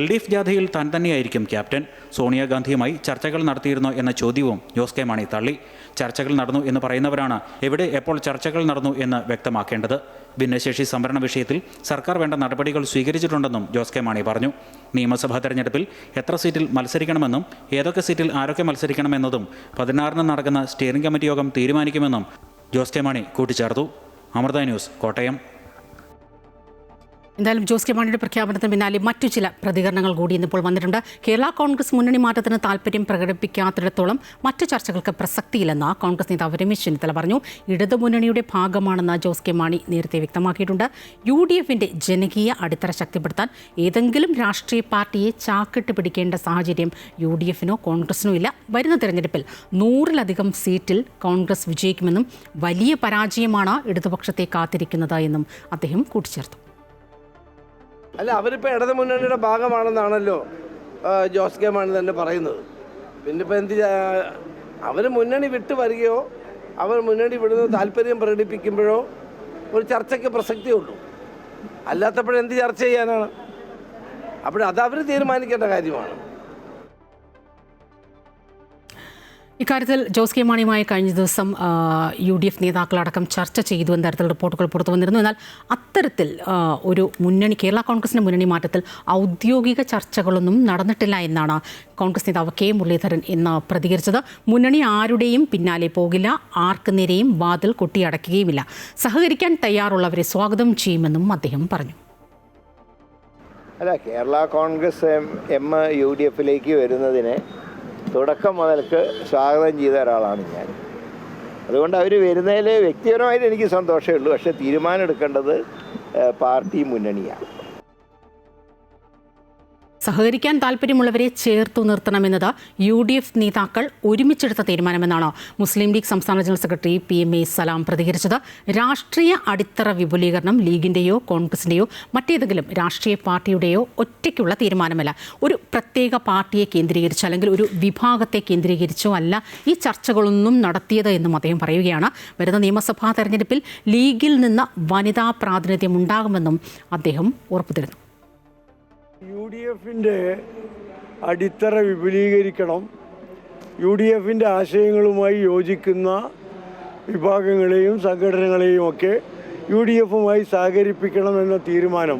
LDF ജാഥയിൽ താൻ തന്നെയായിരിക്കും ക്യാപ്റ്റൻ. സോണിയാഗാന്ധിയുമായി ചർച്ചകൾ നടത്തിയിരുന്നോ എന്ന ചോദ്യവും ജോസ് കെ മാണി തള്ളി. ചർച്ചകൾ നടന്നു എന്ന് പറയുന്നവരാണ് എവിടെ എപ്പോൾ ചർച്ചകൾ നടന്നു എന്ന് വ്യക്തമാക്കേണ്ടത്. ഭിന്നശേഷി സംവരണ വിഷയത്തിൽ സർക്കാർ വേണ്ട നടപടികൾ സ്വീകരിച്ചിട്ടുണ്ടെന്നും ജോസ് കെ മാണി പറഞ്ഞു. നിയമസഭാ തെരഞ്ഞെടുപ്പിൽ എത്ര സീറ്റിൽ മത്സരിക്കണമെന്നും ഏതൊക്കെ സീറ്റിൽ ആരൊക്കെ മത്സരിക്കണമെന്നതും 16-ന് നടക്കുന്ന സ്റ്റിയറിംഗ് കമ്മിറ്റി യോഗം തീരുമാനിക്കുമെന്നും ജോസ് കെ മാണി കൂട്ടിച്ചേർത്തു. അമൃത ന്യൂസ്, കോട്ടയം. എന്തായാലും ജോസ് കെ മാണിയുടെ പ്രഖ്യാപനത്തിന് പിന്നാലെ മറ്റു ചില പ്രതികരണങ്ങൾ കൂടി ഇന്നിപ്പോൾ വന്നിട്ടുണ്ട്. കേരള കോൺഗ്രസ് മുന്നണി മാറ്റത്തിന് താല്പര്യം പ്രകടിപ്പിക്കാത്തിടത്തോളം മറ്റു ചർച്ചകൾക്ക് പ്രസക്തിയില്ലെന്ന് കോൺഗ്രസ് നേതാവ് രമേശ് ചെന്നിത്തല പറഞ്ഞു. ഇടതുമുന്നണിയുടെ ഭാഗമാണെന്ന് ജോസ് കെ മാണി നേരത്തെ വ്യക്തമാക്കിയിട്ടുണ്ട്. UDFന്റെ ജനകീയ അടിത്തറ ശക്തിപ്പെടുത്താൻ ഏതെങ്കിലും രാഷ്ട്രീയ പാർട്ടിയെ ചാക്കിട്ട് പിടിക്കേണ്ട സാഹചര്യം UDFനോ കോൺഗ്രസിനോ ഇല്ല. വരുന്ന തെരഞ്ഞെടുപ്പിൽ 100-ലധികം സീറ്റിൽ കോൺഗ്രസ് വിജയിക്കുമെന്നും വലിയ പരാജയമാണ് ഇടതുപക്ഷത്തെ കാത്തിരിക്കുന്നത് എന്നും അദ്ദേഹം കൂട്ടിച്ചേർത്തു. അല്ല, അവരിപ്പോൾ ഇടത് മുന്നണിയുടെ ഭാഗമാണെന്നാണല്ലോ ജോസ് കെ മാണി തന്നെ പറയുന്നത്. പിന്നെ ഇപ്പോൾ എന്ത്, അവർ മുന്നണി വിട്ട് വരികയോ അവർ മുന്നണി വിടുന്ന താല്പര്യം പ്രകടിപ്പിക്കുമ്പോഴോ ഒരു ചർച്ചയ്ക്ക് പ്രസക്തിയുള്ളൂ. അല്ലാത്തപ്പോഴെന്ത് ചർച്ച ചെയ്യാനാണ്? അപ്പോൾ അത് അവർ തീരുമാനിക്കേണ്ട കാര്യമാണ്. ഇക്കാര്യത്തിൽ ജോസ് കെ മാണിയുമായി കഴിഞ്ഞ ദിവസം UDF നേതാക്കളടക്കം ചർച്ച ചെയ്തു എന്ന തരത്തിൽ റിപ്പോർട്ടുകൾ പുറത്തു വന്നിരുന്നു. എന്നാൽ അത്തരത്തിൽ ഒരു മുന്നണി കേരള കോൺഗ്രസിൻ്റെ മുന്നണി മാറ്റത്തിൽ ഔദ്യോഗിക ചർച്ചകളൊന്നും നടന്നിട്ടില്ല എന്നാണ് കോൺഗ്രസ് നേതാവ് കെ മുരളീധരൻ ഇന്ന് പ്രതികരിച്ചത്. മുന്നണി ആരുടെയും പിന്നാലെ പോകില്ല, ആർക്ക് നേരെയും വാതിൽ കൊട്ടിയടക്കുകയുമില്ല, സഹകരിക്കാൻ തയ്യാറുള്ളവരെ സ്വാഗതം ചെയ്യുമെന്നും അദ്ദേഹം പറഞ്ഞു. അല്ല, കേരള കോൺഗ്രസ് എം UDFിലേക്ക് വരുന്നതിനെ തുടക്കം മുതൽക്ക് സ്വാഗതം ചെയ്ത ഒരാളാണ് ഞാൻ. അതുകൊണ്ട് അവർ വരുന്നതിൽ വ്യക്തിപരമായിട്ട് എനിക്ക് സന്തോഷമേ ഉള്ളൂ. പക്ഷേ തീരുമാനം എടുക്കേണ്ടത് പാർട്ടി മുന്നണിയാണ്. സഹകരിക്കാൻ താല്പര്യമുള്ളവരെ ചേർത്തു നിർത്തണമെന്നത് UDF നേതാക്കൾ ഒരുമിച്ചെടുത്ത തീരുമാനമെന്നാണ് മുസ്ലിം ലീഗ് സംസ്ഥാന ജനറൽ സെക്രട്ടറി PMA സലാം പ്രതികരിച്ചത്. രാഷ്ട്രീയ അടിത്തറ വിപുലീകരണം ലീഗിൻ്റെയോ കോൺഗ്രസിൻ്റെയോ മറ്റേതെങ്കിലും രാഷ്ട്രീയ പാർട്ടിയുടെയോ ഒറ്റയ്ക്കുള്ള തീരുമാനമല്ല. ഒരു പ്രത്യേക പാർട്ടിയെ കേന്ദ്രീകരിച്ചോ അല്ലെങ്കിൽ ഒരു വിഭാഗത്തെ കേന്ദ്രീകരിച്ചോ അല്ല ഈ ചർച്ചകളൊന്നും നടത്തിയത് എന്നും അദ്ദേഹം പറയുകയാണ്. വരുന്ന നിയമസഭാ തെരഞ്ഞെടുപ്പിൽ ലീഗിൽ നിന്ന് വനിതാ പ്രാതിനിധ്യം ഉണ്ടാകുമെന്നും അദ്ദേഹം ഉറപ്പു തരുന്നു. UDFിൻ്റെ അടിത്തറ വിപുലീകരിക്കണം, UDFിൻ്റെ ആശയങ്ങളുമായി യോജിക്കുന്ന വിഭാഗങ്ങളെയും സംഘടനകളെയും ഒക്കെ UDFുമായി സഹകരിപ്പിക്കണം എന്ന തീരുമാനം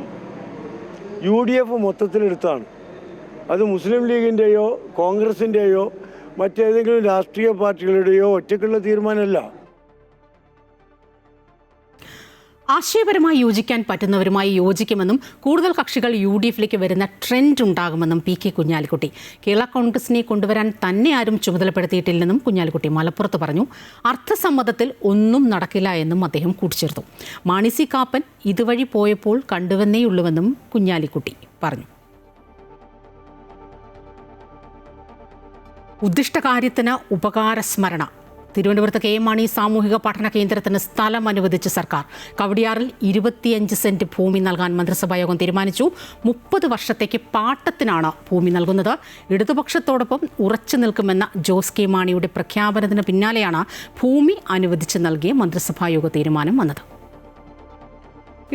UDF മൊത്തത്തിലെടുത്താണ്. അത് മുസ്ലിം ലീഗിൻ്റെയോ കോൺഗ്രസിൻ്റെയോ മറ്റേതെങ്കിലും രാഷ്ട്രീയ പാർട്ടികളുടെയോ ഒറ്റയ്ക്കുള്ള തീരുമാനമല്ല. ആശയപരമായി യോജിക്കാൻ പറ്റുന്നവരുമായി യോജിക്കുമെന്നും കൂടുതൽ കക്ഷികൾ UDFിലേക്ക് വരുന്ന ട്രെൻഡ് ഉണ്ടാകുമെന്നും PK കുഞ്ഞാലിക്കുട്ടി. കേരള കോൺഗ്രസിനെ കൊണ്ടുവരാൻ തന്നെ ആരും ചുമതലപ്പെടുത്തിയിട്ടില്ലെന്നും കുഞ്ഞാലിക്കുട്ടി മലപ്പുറത്ത് പറഞ്ഞു. അർത്ഥസമ്മതത്തിൽ ഒന്നും നടക്കില്ല എന്നും അദ്ദേഹം കൂട്ടിച്ചേർത്തു. മാണി സി കാപ്പൻ ഇതുവഴി പോയപ്പോൾ കണ്ടുവന്നേയുള്ളൂവെന്നും കുഞ്ഞാലിക്കുട്ടി പറഞ്ഞു. ഉദ്ദിഷ്ടകാര്യത്തിന് ഉപകാരസ്മരണ. തിരുവനന്തപുരത്ത് KM മാണി സാമൂഹിക പഠന കേന്ദ്രത്തിന് സ്ഥലം അനുവദിച്ച് സർക്കാർ. കവടിയാറിൽ 25 സെന്റ് ഭൂമി നൽകാൻ മന്ത്രിസഭായോഗം തീരുമാനിച്ചു. 30 വർഷത്തേക്ക് പാട്ടത്തിനാണ് ഭൂമി നൽകുന്നത്. ഇടതുപക്ഷത്തോടൊപ്പം ഉറച്ചു നിൽക്കുമെന്ന ജോസ് കെ മാണിയുടെ പ്രഖ്യാപനത്തിന് പിന്നാലെയാണ് ഭൂമി അനുവദിച്ച് നൽകിയ മന്ത്രിസഭായോഗ തീരുമാനം വന്നത്.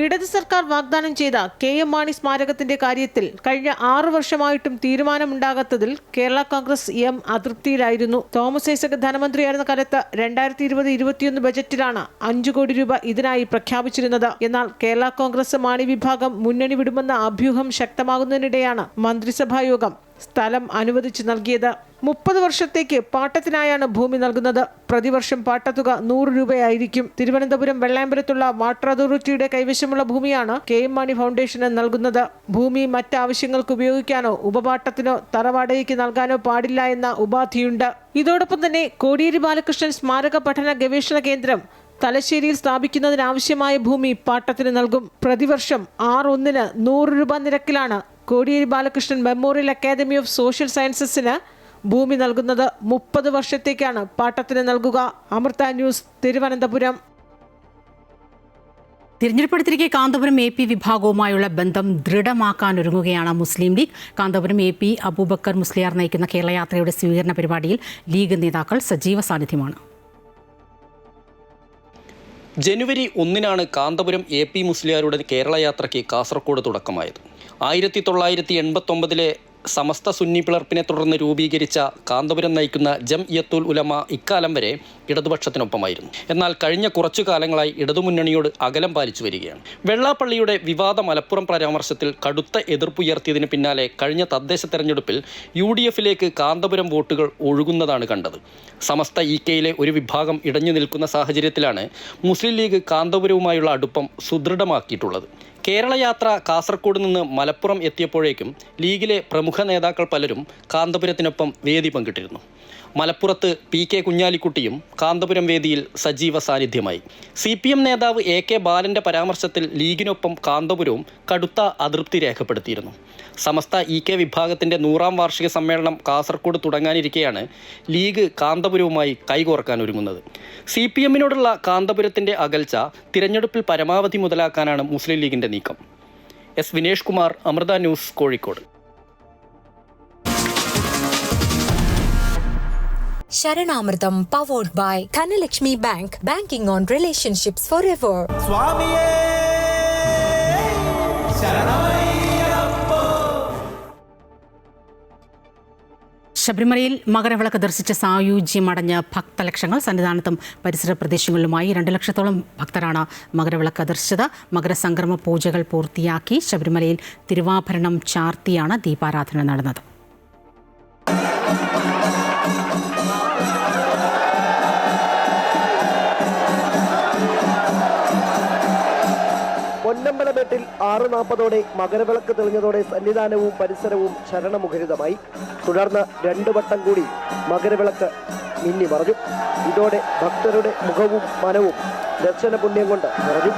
ഇടത് സർക്കാർ വാഗ്ദാനം ചെയ്ത KM മാണി സ്മാരകത്തിന്റെ കാര്യത്തിൽ കഴിഞ്ഞ 6 വർഷമായിട്ടും തീരുമാനമുണ്ടാകാത്തതിൽ കേരള കോൺഗ്രസ് അതൃപ്തിയിലായിരുന്നു. തോമസ് ഐസക് ധനമന്ത്രിയായിരുന്ന കാലത്ത് 2020-21 ബജറ്റിലാണ് 5 കോടി രൂപ ഇതിനായി പ്രഖ്യാപിച്ചിരുന്നത്. എന്നാൽ കേരള കോൺഗ്രസ് മാണി വിഭാഗം മുന്നണി വിടുമെന്ന അഭ്യൂഹം ശക്തമാകുന്നതിനിടെയാണ് മന്ത്രിസഭായോഗം സ്ഥലം അനുവദിച്ചു നൽകിയത്. 30 വർഷത്തേക്ക് പാട്ടത്തിനായാണ് ഭൂമി നൽകുന്നത്. പ്രതിവർഷം പാട്ടത്തുക 100 രൂപയായിരിക്കും. തിരുവനന്തപുരം വെള്ളാമ്പലത്തുള്ള വാട്ടർ അതോറിറ്റിയുടെ കൈവശമുള്ള ഭൂമിയാണ് KM മാണി ഫൗണ്ടേഷന് നൽകുന്നത്. ഭൂമി മറ്റാവശ്യങ്ങൾക്ക് ഉപയോഗിക്കാനോ ഉപപാട്ടത്തിനോ തറവാടകയ്ക്ക് നൽകാനോ പാടില്ല എന്ന ഉപാധിയുണ്ട്. ഇതോടൊപ്പം തന്നെ കോടിയേരി ബാലകൃഷ്ണൻ സ്മാരക പഠന ഗവേഷണ കേന്ദ്രം തലശ്ശേരിയിൽ സ്ഥാപിക്കുന്നതിനാവശ്യമായ ഭൂമി പാട്ടത്തിന് നൽകും. പ്രതിവർഷം 6/1 100 രൂപ നിരക്കിലാണ് Kodiyeri Balakrishnan memorial academy of social സയൻസസിന് ഭൂമി നൽകുന്നത്. 30 വർഷത്തേക്കാണ് പാട്ടത്തിന് നൽകുക. അമൃത ന്യൂസ്, തിരുവനന്തപുരം. തിരഞ്ഞെടുപ്പെടുത്തിരിക്കെ കാന്തപുരം AP വിഭാഗവുമായുള്ള ബന്ധം ദൃഢമാക്കാനൊരുങ്ങുകയാണ് മുസ്ലിം ലീഗ്. കാന്തപുരം AP അബൂബക്കർ മുസ്ലിയാർ നയിക്കുന്ന കേരളയാത്രയുടെ സ്വീകരണ പരിപാടിയിൽ ലീഗ് നേതാക്കൾ സജീവ സാന്നിധ്യമാണ്. ജനുവരി 1 കാന്തപുരം AP മുസ്ലിയാരുടെ കേരളയാത്രയ്ക്ക് കാസർഗോഡ് തുടക്കമായത്. 1989 സമസ്ത സുന്നി പിളർപ്പിനെ തുടർന്ന് രൂപീകരിച്ച കാന്തപുരം നയിക്കുന്ന ജംഇയ്യത്തുൽ ഉലമ ഇക്കാലം വരെ ഇടതുപക്ഷത്തിനൊപ്പമായിരുന്നു. എന്നാൽ കഴിഞ്ഞ കുറച്ചു കാലങ്ങളായി ഇടതുമുന്നണിയോട് അകലം പാലിച്ചു വരികയാണ്. വെള്ളാപ്പള്ളിയുടെ വിവാദ മലപ്പുറം പരാമർശത്തിൽ കടുത്ത എതിർപ്പുയർത്തിയതിന് പിന്നാലെ കഴിഞ്ഞ തദ്ദേശ തെരഞ്ഞെടുപ്പിൽ UDFിലേക്ക് കാന്തപുരം വോട്ടുകൾ ഒഴുകുന്നതാണ് കണ്ടത്. സമസ്ത EKയിലെ ഒരു വിഭാഗം ഇടഞ്ഞു നിൽക്കുന്ന സാഹചര്യത്തിലാണ് മുസ്ലിം ലീഗ് കാന്തപുരവുമായുള്ള അടുപ്പം സുദൃഢമാക്കിയിട്ടുള്ളത്. കേരളയാത്ര കാസർഗോഡ് നിന്ന് മലപ്പുറം എത്തിയപ്പോഴേക്കും ലീഗിലെ പ്രമുഖ നേതാക്കൾ പലരും കാന്തപുരത്തിനൊപ്പം വേദി പങ്കിട്ടിരുന്നു. മലപ്പുറത്ത് PK കുഞ്ഞാലിക്കുട്ടിയും കാന്തപുരം വേദിയിൽ സജീവ സാന്നിധ്യമായി. CPM നേതാവ് AK ബാലൻ്റെ പരാമർശത്തിൽ ലീഗിനൊപ്പം കാന്തപുരവും കടുത്ത അതൃപ്തി രേഖപ്പെടുത്തിയിരുന്നു. സമസ്ത EK വിഭാഗത്തിൻ്റെ 100ാം വാർഷിക സമ്മേളനം കാസർഗോഡ് തുടങ്ങാനിരിക്കെയാണ് ലീഗ് കാന്തപുരവുമായി കൈകോർക്കാനൊരുങ്ങുന്നത്. CPMനോടുള്ള കാന്തപുരത്തിൻ്റെ അകൽച്ച തിരഞ്ഞെടുപ്പിൽ പരമാവധി മുതലാക്കാനാണ് മുസ്ലിം ലീഗിൻ്റെ നീക്കം. S Vinesh Kumar, Amrita news, Kozhikode. Sharanamritam powered by Dhanalakshmi Bank, banking on relationships forever. Swamiye Sharanamaiyyappo ശബരിമലയിൽ മകരവിളക്ക് ദർശിച്ച സായുജ്യമടഞ്ഞ് ഭക്തലക്ഷങ്ങൾ സന്നിധാനത്തും പരിസര പ്രദേശങ്ങളിലുമായി 2 ലക്ഷത്തോളം ഭക്തരാണ് മകരവിളക്ക് ദർശിച്ചത്. മകരസംക്രമ പൂജകൾ പൂർത്തിയാക്കി ശബരിമലയിൽ തിരുവാഭരണം ചാർത്തിയാണ് ദീപാരാധന നടന്നത്. പൊന്നമ്പലമേട്ടിൽ 6:40 മകരവിളക്ക് തെളിഞ്ഞതോടെ സന്നിധാനവും പരിസരവും ശരണമുഖരിതമായി. തുടർന്ന് 2 വട്ടം കൂടി മകരവിളക്ക് മിന്നി മറഞ്ഞു. ഇതോടെ ഭക്തരുടെ മുഖവും മനവും ദർശന പുണ്യം കൊണ്ട് നിറഞ്ഞു.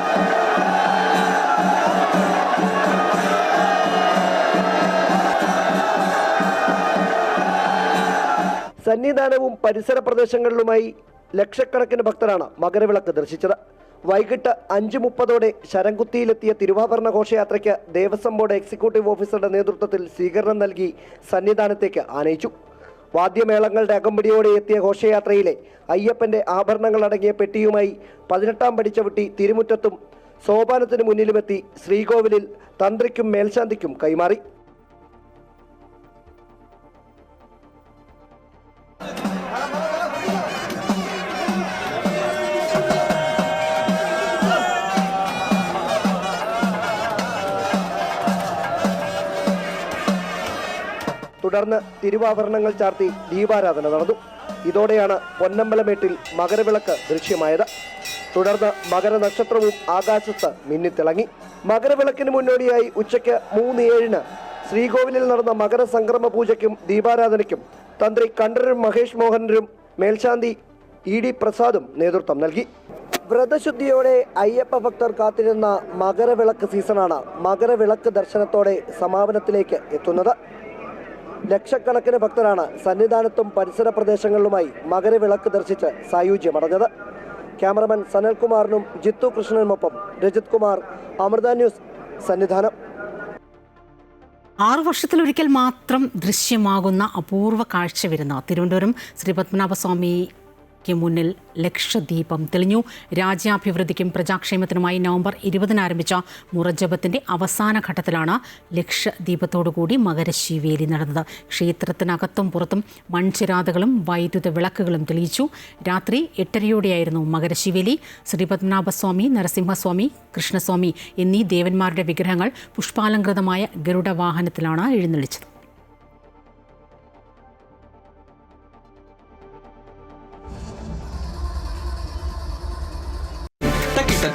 സന്നിധാനവും പരിസര പ്രദേശങ്ങളിലുമായി ലക്ഷക്കണക്കിന് ഭക്തരാണ് മകരവിളക്ക് ദർശിച്ചത്. വൈകിട്ട് 5:30 ശരംകുത്തിയിലെത്തിയ തിരുവാഭരണ ഘോഷയാത്രയ്ക്ക് ദേവസ്വം ബോർഡ് എക്സിക്യൂട്ടീവ് ഓഫീസറുടെ നേതൃത്വത്തിൽ സ്വീകരണം നൽകി സന്നിധാനത്തേക്ക് ആനയിച്ചു. വാദ്യമേളങ്ങളുടെ അകമ്പടിയോടെ എത്തിയ ഘോഷയാത്രയിലെ അയ്യപ്പന്റെ ആഭരണങ്ങൾ അടങ്ങിയ പെട്ടിയുമായി 18-ാം പടി ചവിട്ടി തിരുമുറ്റത്തും സോപാനത്തിന് മുന്നിലുമെത്തി ശ്രീകോവിലിൽ തന്ത്രിക്കും മേൽശാന്തിക്കും കൈമാറി. തുടർന്ന് തിരുവാഭരണങ്ങൾ ചാർത്തി ദീപാരാധന നടന്നു. ഇതോടെയാണ് പൊന്നമ്പലമേട്ടിൽ മകരവിളക്ക് ദൃശ്യമായത്. തുടർന്ന് മകരനക്ഷത്രവും ആകാശത്ത് മിന്നിത്തിളങ്ങി. മകരവിളക്കിന് മുന്നോടിയായി ഉച്ചയ്ക്ക് 3:07 ശ്രീകോവിലിൽ നടന്ന മകരസംക്രമ പൂജയ്ക്കും ദീപാരാധനയ്ക്കും തന്ത്രി കണ്ഠരര് മഹേഷ് മോഹനരും മേൽശാന്തി ED പ്രസാദും നേതൃത്വം നൽകി. വ്രതശുദ്ധിയോടെ അയ്യപ്പ ഭക്തർ കാത്തിരുന്ന മകരവിളക്ക് സീസണാണ് മകരവിളക്ക് ദർശനത്തോടെ സമാപനത്തിലേക്ക് എത്തുന്നത്. ലക്ഷക്കണക്കിന് ഭക്തരാണ് സന്നിധാനത്തും പരിസര പ്രദേശങ്ങളിലുമായി മകരവിളക്ക് ദർശിച്ച് സായുജ്യമടഞ്ഞത്. ക്യാമറമാൻ സനൽകുമാറിനും ജിത്തു കൃഷ്ണനുമൊപ്പം രജിത് കുമാർ, അമൃത ന്യൂസ്, സന്നിധാനം. 6 വർഷത്തിലൊരിക്കൽ മാത്രം ദൃശ്യമാകുന്ന അപൂർവ കാഴ്ച വരുന്ന തിരുവനന്തപുരം ശ്രീ പത്മനാഭസ്വാമി മുന്നിൽ ലക്ഷദീപം തെളിഞ്ഞു. രാജ്യാഭിവൃദ്ധിക്കും പ്രജാക്ഷേമത്തിനുമായി നവംബർ 20 ആരംഭിച്ച മുറജപത്തിന്റെ അവസാന ഘട്ടത്തിലാണ് ലക്ഷദീപത്തോടുകൂടി മകരശിവേലി നടന്നത്. ക്ഷേത്രത്തിനകത്തും പുറത്തും മൺചിരാതകളും വൈദ്യുത വിളക്കുകളും തെളിയിച്ചു. രാത്രി 8:30 മകരശിവേലി. ശ്രീ പത്മനാഭസ്വാമി, നരസിംഹസ്വാമി, കൃഷ്ണസ്വാമി എന്നീ ദേവന്മാരുടെ വിഗ്രഹങ്ങൾ പുഷ്പാലങ്കൃതമായ ഗരുഡവാഹനത്തിലാണ് എഴുന്നള്ളിച്ചത്.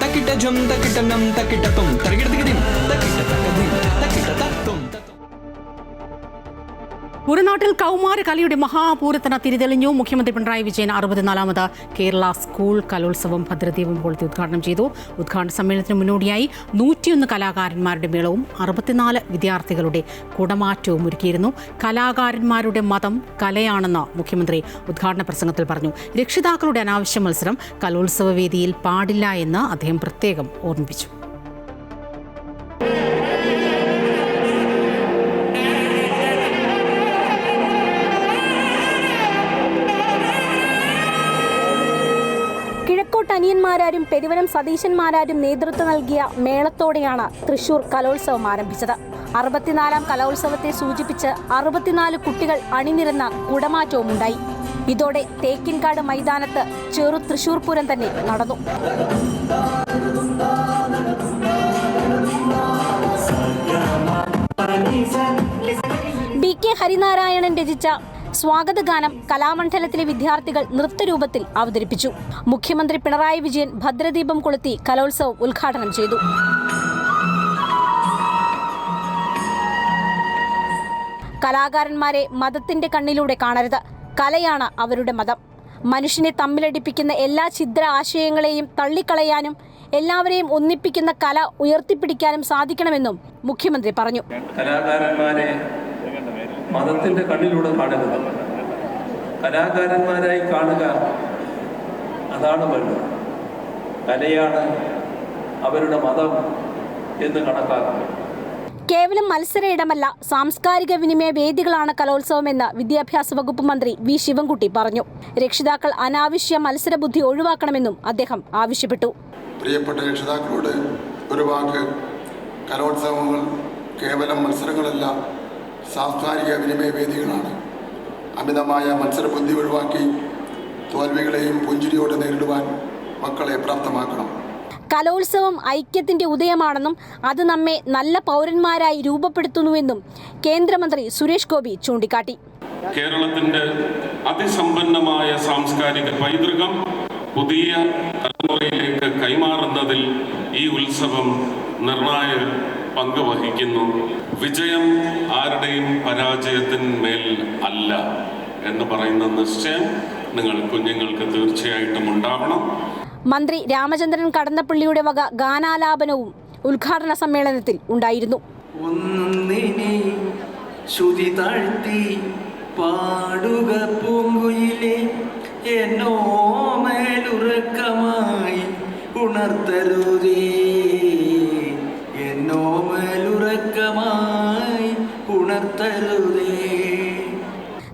തക്കിട്ട ജം തക്കിട്ട നം തക്കിട്ട തും തക്കിടതികിടിം തക്കിട്ട തക്കദിം തക്കിട്ട തത്തും. പുറനാട്ടിൽ കൗമാര കലയുടെ മഹാപൂരത്തിന് തിരിതെളിഞ്ഞു. മുഖ്യമന്ത്രി പിണറായി വിജയൻ 64ാമത് കേരള സ്കൂൾ കലോത്സവം ഭദ്രദീപം കൊളുത്തി ഉദ്ഘാടനം ചെയ്തു. ഉദ്ഘാടന സമ്മേളനത്തിന് മുന്നോടിയായി 101 കലാകാരന്മാരുടെ മേളവും 64 വിദ്യാർത്ഥികളുടെ കുടമാറ്റവും ഒരുക്കിയിരുന്നു. കലാകാരന്മാരുടെ മതം കലയാണെന്ന് മുഖ്യമന്ത്രി ഉദ്ഘാടന പ്രസംഗത്തിൽ പറഞ്ഞു. രക്ഷിതാക്കളുടെ അനാവശ്യ മത്സരം കലോത്സവ വേദിയിൽ പാടില്ല എന്ന് അദ്ദേഹം പ്രത്യേകം ഓർമ്മിപ്പിച്ചു. അനിയന്മാരും പെരുവനം സതീശന്മാരും നേതൃത്വം നൽകിയ മേളത്തോടെയാണ് തൃശൂർ കലോത്സവം ആരംഭിച്ചത്. 64ാം കലോത്സവത്തെ സൂചിപ്പിച്ച് 64 കുട്ടികൾ അണിനിരന്ന കുടമാറ്റവും ഉണ്ടായി. ഇതോടെ തേക്കിൻകാട് മൈതാനത്ത് ചെറു തൃശൂർ പൂരം തന്നെ നടന്നു. BK ഹരിനാരായണൻ രചിച്ച സ്വാഗതഗാനം കലാമണ്ഡലത്തിലെ വിദ്യാർത്ഥികൾ നൃത്തരൂപത്തിൽ അവതരിപ്പിച്ചു. മുഖ്യമന്ത്രി പിണറായി വിജയൻ ഭദ്രദീപം കൊളുത്തി കലോത്സവം ഉദ്ഘാടനം ചെയ്തു. കലാകാരന്മാരെ മതത്തിന്റെ കണ്ണിലൂടെ കാണരുത്, കലയാണ് അവരുടെ മതം. മനുഷ്യനെ തമ്മിലടിപ്പിക്കുന്ന എല്ലാ ഛിദ്ര ആശയങ്ങളെയും തള്ളിക്കളയാനും എല്ലാവരെയും ഒന്നിപ്പിക്കുന്ന കല ഉയർത്തിപ്പിടിക്കാനും സാധിക്കണമെന്നും മുഖ്യമന്ത്രി പറഞ്ഞു. കലാകാരന്മാരെ മതത്തിന്റെ കണ്ണിലൂടെ കാണരുത്, കലാകാരന്മാരായി കാണുക, അതാണ് വേണ്ടത്. കലയാണ് അവരുടെ മതം എന്ന് കണക്കാക്കുക. കേവലം മത്സര ഇടമല്ല, സാംസ്കാരിക വിനിമയ വേദികളാണ് കലോത്സവമെന്ന് വിദ്യാഭ്യാസ വകുപ്പ് മന്ത്രി വി ശിവൻകുട്ടി പറഞ്ഞു. രക്ഷിതാക്കൾ അനാവശ്യ മത്സരബുദ്ധി ഒഴിവാക്കണമെന്നും അദ്ദേഹം ആവശ്യപ്പെട്ടു. പ്രിയപ്പെട്ട രക്ഷിതാക്കളോട് ഒരു വാക്ക്, കലോത്സവങ്ങൾ കേവലം മത്സരങ്ങളല്ല, സാംസ്കാരിക വിനിമയ വേദികളാണ്. അമിതമായ മത്സരബുദ്ധി ഒഴിവാക്കി തോൽവികളെയും പുഞ്ചിരിയോടെ നേരിടുവാൻ മക്കളെ പ്രാപ്തമാക്കണം. കലോത്സവം ഐക്യത്തിന്റെ ഉദയമാണെന്നും അത് നമ്മെ നല്ല പൗരന്മാരായി രൂപപ്പെടുത്തുന്നുവെന്നും കേന്ദ്രമന്ത്രി സുരേഷ് ഗോപി ചൂണ്ടിക്കാട്ടി. കേരളത്തിന്റെ അതിസമ്പന്നമായ സാംസ്കാരിക പൈതൃകം പുതിയ തലമുറയിലേക്ക് കൈമാറുന്നതിൽ ഈ ഉത്സവം നിർണായക പങ്ക് വഹിക്കുന്നു. വിജയം ആരുടെയും പരാജയത്തിന്മേൽ അല്ല എന്ന് പറയുന്ന നിശ്ചയം നിങ്ങൾ കുഞ്ഞുങ്ങൾക്ക് തീർച്ചയായിട്ടും ഉണ്ടാവണം. മന്ത്രി രാമചന്ദ്രൻ കടന്നപ്പള്ളിയുടെ വക ഗാനാലാപനവും ഉദ്ഘാടന സമ്മേളനത്തിൽ ഉണ്ടായിരുന്നു. ശ്രുതി താഴ്ത്തി പാടുക പൂങ്കുയിലെ എന്നോ മേലുറക്കമായി ഉണർത്തരുതേ, എന്നോ മേലുറക്കമായി ഉണർത്തരുതേ.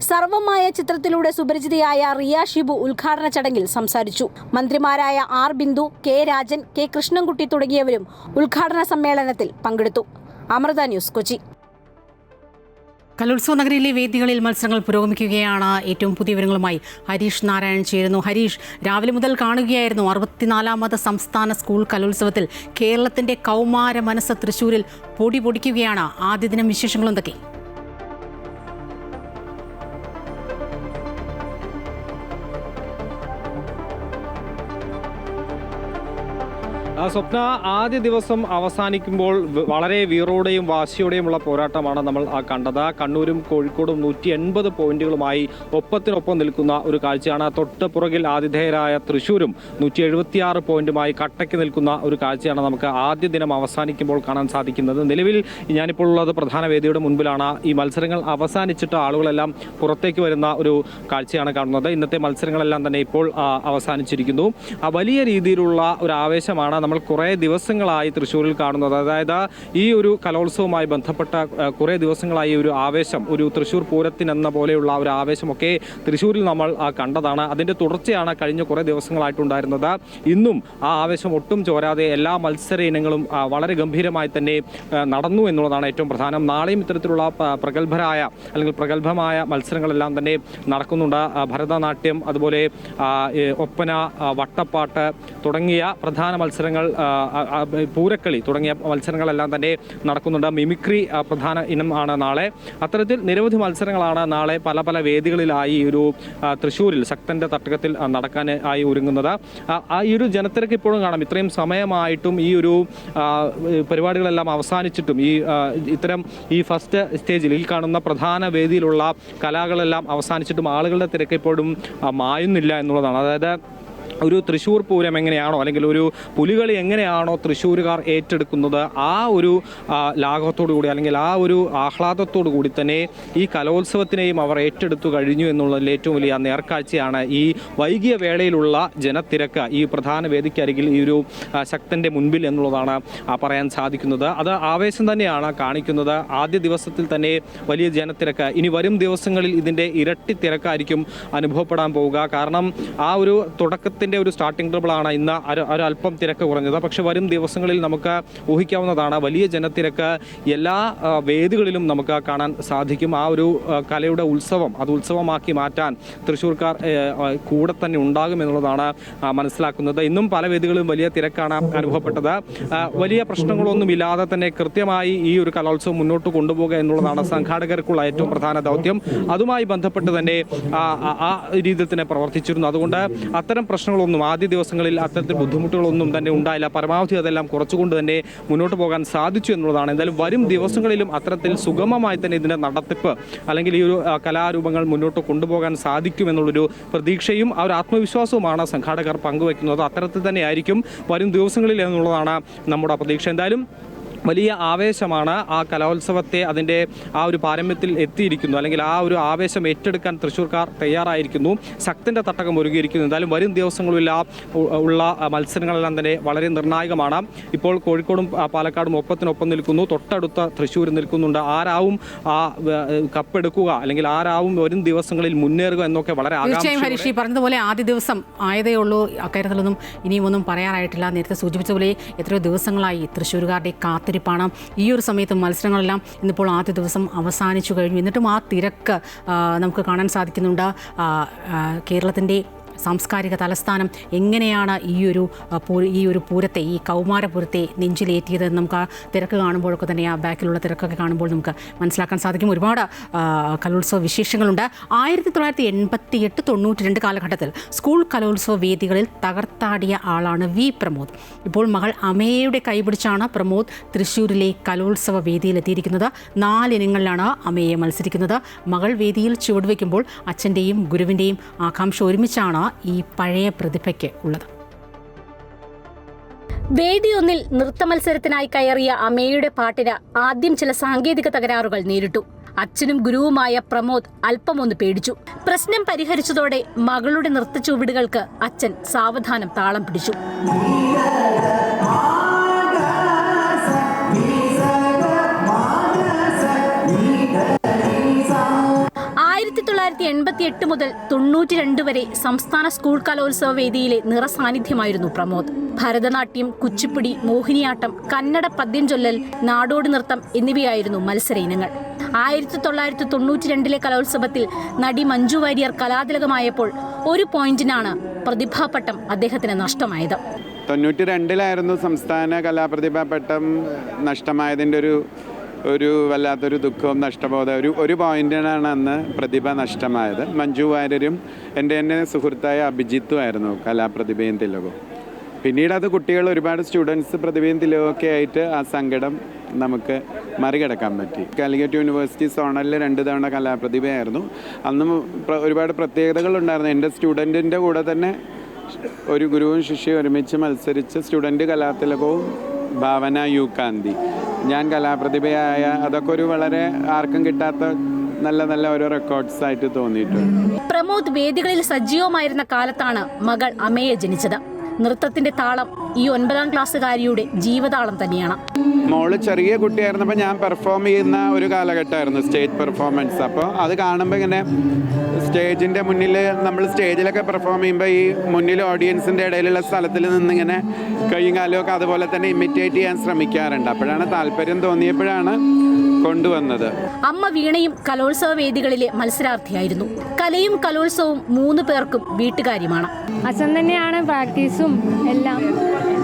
സർവമായ ചിത്രത്തിലൂടെ സുപരിചിതയായ റിയ ഷിബു ഉദ്ഘാടന ചടങ്ങിൽ സംസാരിച്ചു. മന്ത്രിമാരായ R Bindu, K Rajan, K Krishnankutty തുടങ്ങിയവരും ഉദ്ഘാടന സമ്മേളനത്തിൽ പങ്കെടുത്തു. അമൃത ന്യൂസ്, കൊച്ചി. കലോത്സവ നഗരിയിലെ വേദികളിൽ മത്സരങ്ങൾ പുരോഗമിക്കുകയാണ്. ഏറ്റവും പുതിയ വിവരങ്ങളുമായി ഹരീഷ് നാരായൺ ചേരുന്നു. ഹരീഷ്, രാവിലെ മുതൽ കാണുകയായിരുന്നു 64ാമത് സംസ്ഥാന സ്കൂൾ കലോത്സവത്തിൽ കേരളത്തിന്റെ കൗമാര മനസ്സ് തൃശ്ശൂരിൽ പൊടി പൊടിക്കുകയാണ്. ആദ്യ ദിനം വിശേഷങ്ങൾ എന്തൊക്കെ? സ്വപ്ന, ആദ്യ ദിവസം അവസാനിക്കുമ്പോൾ വളരെ വീറോടെയും വാശിയോടെയുമുള്ള പോരാട്ടമാണ് നമ്മൾ കണ്ടത്. കണ്ണൂരും കോഴിക്കോടും 180 പോയിന്റുകളുമായി ഒപ്പത്തിനൊപ്പം നിൽക്കുന്ന ഒരു കാഴ്ചയാണ്. തൊട്ട് പുറകിൽ ആതിഥേയരായ തൃശ്ശൂരും 176 പോയിന്റുമായി കട്ടയ്ക്ക് നിൽക്കുന്ന ഒരു കാഴ്ചയാണ് നമുക്ക് ആദ്യ ദിനം അവസാനിക്കുമ്പോൾ കാണാൻ സാധിക്കുന്നത്. നിലവിൽ ഞാനിപ്പോൾ ഉള്ളത് പ്രധാന വേദിയുടെ മുൻപിലാണ്. ഈ മത്സരങ്ങൾ അവസാനിച്ചിട്ട് ആളുകളെല്ലാം പുറത്തേക്ക് വരുന്ന ഒരു കാഴ്ചയാണ് കാണുന്നത്. ഇന്നത്തെ മത്സരങ്ങളെല്ലാം തന്നെ ഇപ്പോൾ അവസാനിച്ചിരിക്കുന്നു. വലിയ രീതിയിലുള്ള ഒരു ആവേശമാണ് നമ്മൾ കുറേ ദിവസങ്ങളായി തൃശ്ശൂരിൽ കാണുന്നത്. അതായത് ഈ ഒരു കലോത്സവവുമായി ബന്ധപ്പെട്ട കുറേ ദിവസങ്ങളായി ഒരു ആവേശം, ഒരു തൃശ്ശൂർ പൂരത്തിനെന്ന പോലെയുള്ള ഒരു ആവേശമൊക്കെ തൃശ്ശൂരിൽ നമ്മൾ കണ്ടതാണ്. അതിൻ്റെ തുടർച്ചയാണ് കഴിഞ്ഞ കുറേ ദിവസങ്ങളായിട്ടുണ്ടായിരുന്നത്. ഇന്നും ആ ആവേശം ഒട്ടും ചോരാതെ എല്ലാ മത്സര ഇനങ്ങളും വളരെ ഗംഭീരമായി തന്നെ നടന്നു എന്നുള്ളതാണ് ഏറ്റവും പ്രധാനം. നാളെയും ഇത്തരത്തിലുള്ള പ്രഗത്ഭമായ മത്സരങ്ങളെല്ലാം തന്നെ നടക്കുന്നുണ്ട്. ഭരതനാട്യം, അതുപോലെ ഒപ്പന, വട്ടപ്പാട്ട് തുടങ്ങിയ പ്രധാന മത്സരങ്ങൾ, പൂരക്കളി തുടങ്ങിയ മത്സരങ്ങളെല്ലാം തന്നെ നടക്കുന്നുണ്ട്. മിമിക്രി പ്രധാന ഇനമാണ് നാളെ. അത്തരത്തിൽ നിരവധി മത്സരങ്ങളാണ് നാളെ പല പല വേദികളിലായി ഒരു തൃശ്ശൂരിൽ ശക്തന്റെ തട്ടകത്തിൽ നടക്കാൻ ആയി ഒരുങ്ങുന്നത്. ഈ ഒരു ജനത്തിരക്ക് ഇപ്പോഴും കാണാം. ഇത്രയും സമയമായിട്ടും ഈ ഒരു പരിപാടികളെല്ലാം അവസാനിച്ചിട്ടും ഇത്തരം ഈ ഫസ്റ്റ് സ്റ്റേജിൽ ഈ കാണുന്ന പ്രധാന വേദിയിലുള്ള കലാകളെല്ലാം അവസാനിച്ചിട്ടും ആളുകളുടെ തിരക്ക് ഇപ്പോഴും മായുന്നില്ല എന്നുള്ളതാണ്. അതായത് ഒരു തൃശ്ശൂർ പൂരം എങ്ങനെയാണോ, അല്ലെങ്കിൽ ഒരു പുലികളി എങ്ങനെയാണോ തൃശ്ശൂരുകാർ ഏറ്റെടുക്കുന്നത്, ആ ഒരു ലാഘവത്തോടു കൂടി, അല്ലെങ്കിൽ ആ ഒരു ആഹ്ലാദത്തോടു കൂടി തന്നെ ഈ കലോത്സവത്തിനെയും അവർ ഏറ്റെടുത്തു കഴിഞ്ഞു എന്നുള്ളതിൽ ഏറ്റവും വലിയ നേർക്കാഴ്ചയാണ് ഈ വൈകിയ വേളയിലുള്ള ജനത്തിരക്ക് ഈ പ്രധാന വേദിക്കരികിൽ ഈ ഒരു ശക്തന്റെ മുൻപിൽ എന്നുള്ളതാണ് പറയാൻ സാധിക്കുന്നത്. അത് ആവേശം തന്നെയാണ് കാണിക്കുന്നത്. ആദ്യ ദിവസത്തിൽ തന്നെ വലിയ ജനത്തിരക്ക്, ഇനി വരും ദിവസങ്ങളിൽ ഇതിൻ്റെ ഇരട്ടി തിരക്കായിരിക്കും അനുഭവപ്പെടാൻ പോവുക. കാരണം ആ ഒരു തുടക്കത്തിൽ ഒരു സ്റ്റാർട്ടിംഗ് ട്രബിളാണ് ഇന്ന് ഒരല്പം തിരക്ക് കുറഞ്ഞത്. പക്ഷെ വരും ദിവസങ്ങളിൽ നമുക്ക് ഊഹിക്കാവുന്നതാണ് വലിയ ജനത്തിരക്ക് എല്ലാ വേദികളിലും നമുക്ക് കാണാൻ സാധിക്കും. ആ ഒരു കലയുടെ ഉത്സവം, അത് ഉത്സവമാക്കി മാറ്റാൻ തൃശ്ശൂർക്കാർ കൂടെ തന്നെ ഉണ്ടാകും എന്നുള്ളതാണ് മനസ്സിലാക്കുന്നത്. ഇന്നും പല വേദികളിലും വലിയ തിരക്കാണ് അനുഭവപ്പെട്ടത്. വലിയ പ്രശ്നങ്ങളൊന്നുമില്ലാതെ തന്നെ കൃത്യമായി ഈ ഒരു കലോത്സവം മുന്നോട്ട് കൊണ്ടുപോകുക എന്നുള്ളതാണ് സംഘാടകർക്കുള്ള ഏറ്റവും പ്രധാന ദൗത്യം. അതുമായി ബന്ധപ്പെട്ട് തന്നെ ആ രീതിയിൽ തന്നെ പ്രവർത്തിച്ചിരുന്നു. അതുകൊണ്ട് അത്തരം പ്രശ്നങ്ങളൊന്നും ആദ്യ ദിവസങ്ങളിൽ അത്തരത്തിൽ ബുദ്ധിമുട്ടുകളൊന്നും തന്നെ ഉണ്ടായില്ല. പരമാവധി അതെല്ലാം കുറച്ചുകൊണ്ട് തന്നെ മുന്നോട്ട് പോകാൻ സാധിച്ചു എന്നുള്ളതാണ്. എന്തായാലും വരും ദിവസങ്ങളിലും അത്തരത്തിൽ സുഗമമായി തന്നെ ഇതിൻ്റെ നടത്തിപ്പ്, അല്ലെങ്കിൽ ഈ ഒരു കലാരൂപങ്ങൾ മുന്നോട്ട് കൊണ്ടുപോകാൻ സാധിക്കുമെന്നുള്ളൊരു പ്രതീക്ഷയും ആ ഒരു ആത്മവിശ്വാസവുമാണ് സംഘാടകർ പങ്കുവയ്ക്കുന്നത്. അത്തരത്തിൽ തന്നെയായിരിക്കും വരും ദിവസങ്ങളിൽ എന്നുള്ളതാണ് നമ്മുടെ പ്രതീക്ഷ. എന്തായാലും വലിയ ആവേശമാണ് ആ കലോത്സവത്തെ അതിൻ്റെ ആ ഒരു പാരമ്യത്തിൽ എത്തിയിരിക്കുന്നു, അല്ലെങ്കിൽ ആ ഒരു ആവേശം ഏറ്റെടുക്കാൻ തൃശ്ശൂർക്കാർ തയ്യാറായിരിക്കുന്നു. ശക്തൻ്റെ തട്ടകം ഒരുങ്ങിയിരിക്കുന്നു. എന്തായാലും വരും ദിവസങ്ങളിൽ ഉള്ള മത്സരങ്ങളെല്ലാം തന്നെ വളരെ നിർണായകമാണ്. ഇപ്പോൾ കോഴിക്കോടും പാലക്കാടും ഒപ്പത്തിനൊപ്പം നിൽക്കുന്നു. തൊട്ടടുത്ത തൃശ്ശൂർ നിൽക്കുന്നുണ്ട്. ആരാവും ആ കപ്പെടുക്കുക, അല്ലെങ്കിൽ ആരാവും വരും ദിവസങ്ങളിൽ മുന്നേറുക എന്നൊക്കെ വളരെ തീർച്ചയായും ഹരീഷ് പറഞ്ഞതുപോലെ ആദ്യ ദിവസം ആയതേ ഉള്ളൂ. അക്കാര്യത്തിലൊന്നും ഇനിയും ഒന്നും പറയാനായിട്ടില്ല. നേരത്തെ സൂചിപ്പിച്ച പോലെ എത്രയോ ദിവസങ്ങളായി തൃശ്ശൂരുകാരുടെ കാത്തിരിപ്പ് കാത്തിരിപ്പാണ്. ഈ ഒരു സമയത്ത് മത്സരങ്ങളെല്ലാം ഇന്നിപ്പോൾ ആദ്യ ദിവസം അവസാനിച്ചു കഴിഞ്ഞു. എന്നിട്ടും ആ തിരക്ക് നമുക്ക് കാണാൻ സാധിക്കുന്നുണ്ട്. കേരളത്തിൻ്റെ സാംസ്കാരിക തലസ്ഥാനം എങ്ങനെയാണ് ഈ ഒരു പൂരത്തെ, ഈ കൗമാരപുരത്തെ നെഞ്ചിലേറ്റിയതെന്ന് നമുക്ക് ആ തിരക്ക് കാണുമ്പോഴൊക്കെ തന്നെ, ആ ബാക്കിലുള്ള തിരക്കൊക്കെ കാണുമ്പോൾ നമുക്ക് മനസ്സിലാക്കാൻ സാധിക്കും. ഒരുപാട് കലോത്സവ വിശേഷങ്ങളുണ്ട്. 1988-92 കാലഘട്ടത്തിൽ സ്കൂൾ കലോത്സവ വേദികളിൽ തകർത്താടിയ ആളാണ് വി പ്രമോദ്. ഇപ്പോൾ മകൾ അമേയയുടെ കൈപിടിച്ചാണ് പ്രമോദ് തൃശ്ശൂരിലെ കലോത്സവ വേദിയിലെത്തിയിരിക്കുന്നത്. 4 ഇനങ്ങളിലാണ് അമേയെ മത്സരിക്കുന്നത്. മകൾ വേദിയിൽ ചുവടുവെക്കുമ്പോൾ അച്ഛൻ്റെയും ഗുരുവിൻ്റെയും ആകാംക്ഷ ഒരുമിച്ചാണ് ഈ പഴയ പ്രതിഭയ്ക്ക് ഉള്ളത്. വേദിയൊന്നിൽ നൃത്തമത്സരത്തിനായി കയറിയ അമേയുടെ പാട്ടിന് ആദ്യം ചില സാങ്കേതിക തകരാറുകൾ നേരിട്ടു. അച്ഛനും ഗുരുവുമായ പ്രമോദ് അല്പമൊന്ന് പേടിച്ചു. പ്രശ്നം പരിഹരിച്ചതോടെ മകളുടെ നൃത്തച്ചുവടുകൾക്ക് അച്ഛൻ സാവധാനം താളം പിടിച്ചു. 1988 മുതൽ 92 വരെ സംസ്ഥാന സ്കൂൾ കലോത്സവ വേദിയിലെ നിറസാന്നിധ്യമായിരുന്നു പ്രമോദ്. ഭരതനാട്യം, കുച്ചിപ്പുടി, മോഹിനിയാട്ടം, കന്നഡ പദ്യം ചൊല്ലൽ, നാടോടി നൃത്തം എന്നിവയായിരുന്നു മത്സര ഇനങ്ങൾ. 1992 കലോത്സവത്തിൽ നടി മഞ്ജു വാര്യർ കലാതിലകമായപ്പോൾ 1 പോയിന്റിനാണ് പ്രതിഭാപട്ടം അദ്ദേഹത്തിന് നഷ്ടമായത്. 92 സംസ്ഥാന കലാപ്രതിഭാപട്ടം നഷ്ടമായതിൻ്റെ ഒരു വല്ലാത്തൊരു ദുഃഖവും നഷ്ടബോധം. ഒരു പോയിന്റിനാണ് അന്ന് പ്രതിഭ നഷ്ടമായത്. മഞ്ജു വാര്യരും എൻ്റെ തന്നെ സുഹൃത്തായ അഭിജിത്തുമായിരുന്നു കലാപ്രതിഭയും തിലകവും. പിന്നീട് അത് കുട്ടികൾ, ഒരുപാട് സ്റ്റുഡൻസ് പ്രതിഭയും തിലകമൊക്കെ ആയിട്ട് ആ സങ്കടം നമുക്ക് മറികടക്കാൻ പറ്റി. കാലിക്കറ്റ് യൂണിവേഴ്സിറ്റി സോണലിൽ 2 തവണ കലാപ്രതിഭയായിരുന്നു. അന്നും ഒരുപാട് പ്രത്യേകതകളുണ്ടായിരുന്നു. എൻ്റെ സ്റ്റുഡൻറ്റിൻ്റെ കൂടെ തന്നെ ഒരു ഗുരുവും ശിഷ്യയും ഒരുമിച്ച് മത്സരിച്ച് സ്റ്റുഡൻറ്റ് കലാതിലകവും ഭാവന യു കാന്തി, ഞാൻ കലാപ്രതിഭയായ, അതൊക്കെ ഒരു വളരെ ആർക്കും കിട്ടാത്ത നല്ല ഓരോ റെക്കോർഡ്സ് ആയിട്ട് തോന്നിയിട്ടുണ്ട്. പ്രമോദ് വേദികളിൽ സജീവമായിരുന്ന കാലത്താണ് മകൾ അമേയ ജനിച്ചത്. നൃത്തത്തിന്റെ താളം ഈ 9ാം ക്ലാസ്സുകാരിയുടെ ജീവതാളം തന്നെയാണ്. മോള് ചെറിയ കുട്ടിയായിരുന്നപ്പോൾ ഞാൻ പെർഫോം ചെയ്യുന്ന ഒരു കാലഘട്ടമായിരുന്നു സ്റ്റേജ് പെർഫോമൻസ്. അപ്പോൾ അത് കാണുമ്പോൾ ഇങ്ങനെ സ്റ്റേജിൻ്റെ മുന്നിൽ, നമ്മൾ സ്റ്റേജിലൊക്കെ പെർഫോം ചെയ്യുമ്പോൾ ഈ മുന്നിൽ ഓഡിയൻസിൻ്റെ ഇടയിലുള്ള സ്ഥലത്തിൽ നിന്നിങ്ങനെ കൈയും കാലുമൊക്കെ അതുപോലെ തന്നെ ഇമിറ്റേറ്റ് ചെയ്യാൻ ശ്രമിക്കാറുണ്ട്. അപ്പോഴാണ് താല്പര്യം തോന്നിയപ്പോഴാണ് കൊണ്ടുവന്നത്. അമ്മ വീണയും കലോത്സവ വേദികളിലെ മത്സരാർത്ഥിയായിരുന്നു. കലയും കലോത്സവവും 3 പേർക്കും വീട്ടുകാര്യമാണ്. അച്ഛൻ തന്നെയാണ് പ്രാക്ടീസും എല്ലാം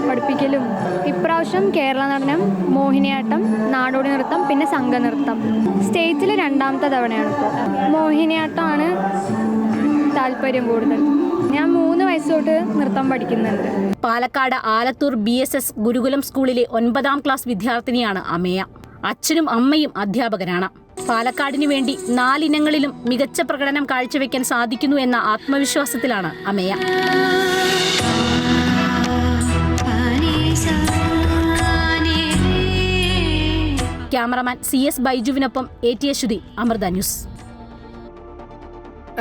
പഠിപ്പിക്കലും. ഇപ്രാവശ്യം കേരള നടനം, മോഹിനിയാട്ടം, നാടോടി നൃത്തം, പിന്നെ സംഘനൃത്തം. സ്റ്റേറ്റിൽ 2ാമത്തെ തവണയാണ് ഇപ്പോൾ. മോഹിനിയാട്ടമാണ് താല്പര്യം കൂടുതൽ. ഞാൻ 3 വയസ്സ് തൊട്ട് നൃത്തം പഠിക്കുന്നുണ്ട്. പാലക്കാട് ആലത്തൂർ BSS ഗുരുകുലം സ്കൂളിലെ 9ാം ക്ലാസ് വിദ്യാർത്ഥിനിയാണ് അമേയ. അച്ഛനും അമ്മയും അധ്യാപകരാണ്. പാലക്കാടിനു വേണ്ടി 4 ഇനങ്ങളിലും മികച്ച പ്രകടനം കാഴ്ചവെക്കാൻ സാധിക്കുന്നു എന്ന ആത്മവിശ്വാസത്തിലാണ് അമേയ. ക്യാമറമാൻ CS ബൈജുവിനൊപ്പം AT അശ്വതി, അമൃത ന്യൂസ്.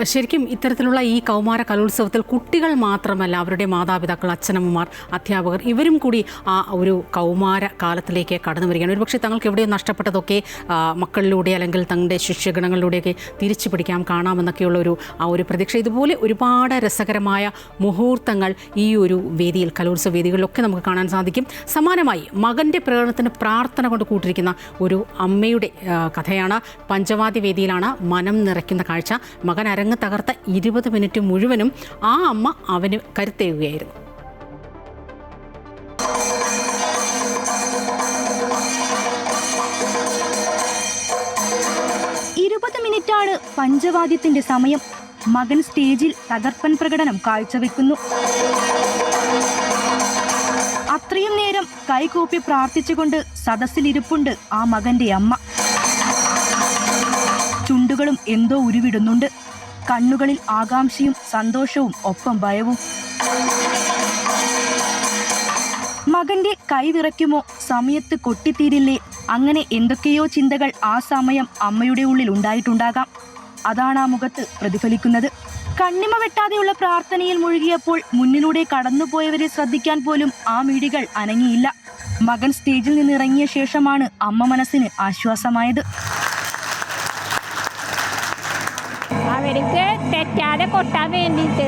ശരിക്കും ഇത്തരത്തിലുള്ള ഈ കൗമാര കലോത്സവത്തിൽ കുട്ടികൾ മാത്രമല്ല, അവരുടെ മാതാപിതാക്കൾ, അച്ഛനമ്മമാർ, അധ്യാപകർ, ഇവരും കൂടി ആ ഒരു കൗമാര കാലത്തിലേക്ക് കടന്നു വരികയാണ്. ഒരുപക്ഷെ തങ്ങൾക്ക് എവിടെയോ നഷ്ടപ്പെട്ടതൊക്കെ മക്കളിലൂടെ അല്ലെങ്കിൽ തങ്ങളുടെ ശിഷ്യഗണങ്ങളിലൂടെയൊക്കെ തിരിച്ചു പിടിക്കാം, കാണാമെന്നൊക്കെയുള്ള ആ ഒരു പ്രതീക്ഷ. ഇതുപോലെ ഒരുപാട് രസകരമായ മുഹൂർത്തങ്ങൾ ഈ ഒരു വേദിയിൽ, കലോത്സവ വേദികളിലൊക്കെ നമുക്ക് കാണാൻ സാധിക്കും. സമാനമായി മകൻ്റെ പ്രകടനത്തിന് പ്രാർത്ഥന കൊണ്ട് കൂട്ടിരിക്കുന്ന ഒരു അമ്മയുടെ കഥയാണ്. പഞ്ചവാദ്യ വേദിയിലാണ് മനം നിറയ്ക്കുന്ന കാഴ്ച. മകൻ അരങ്ങ് തകർത്ത 20 മിനിറ്റ് മുഴുവനും ആ അമ്മ അവന് കരുത്തേകുകയായിരുന്നു. മിനിറ്റാണ് പഞ്ചവാദ്യത്തിന്റെ സമയം. മകൻ സ്റ്റേജിൽ തകർപ്പൻ പ്രകടനം കാഴ്ചവെക്കുന്നു. അത്രയും നേരം കൈകൂപ്പി പ്രാർത്ഥിച്ചുകൊണ്ട് സദസ്സിലിരിപ്പുണ്ട് ആ മകന്റെ അമ്മ. ചുണ്ടുകളും എന്തോ ഉരുവിടുന്നുണ്ട്. കണ്ണുകളിൽ ആകാംക്ഷയും സന്തോഷവും ഒപ്പം ഭയവും. മകന്റെ കൈ വിറയ്ക്കുമോ, സമയത്ത് കൊട്ടിത്തീരില്ലേ, അങ്ങനെ എന്തൊക്കെയോ ചിന്തകൾ ആ സമയം അമ്മയുടെ ഉള്ളിൽ ഉണ്ടായിട്ടുണ്ടാകാം. അതാണ് ആ മുഖത്ത് പ്രതിഫലിക്കുന്നത്. കണ്ണിമ വെട്ടാതെയുള്ള പ്രാർത്ഥനയിൽ മുഴുകിയപ്പോൾ മുന്നിലൂടെ കടന്നുപോയവരെ ശ്രദ്ധിക്കാൻ പോലും ആ മിഴികൾ അനങ്ങിയില്ല. മകൻ സ്റ്റേജിൽ നിന്ന് ഇറങ്ങിയ ശേഷമാണ് അമ്മ മനസ്സിന് ആശ്വാസമായത്. അവർക്ക് തെറ്റാതെ കൊട്ടാൻ വേണ്ടിയിട്ട്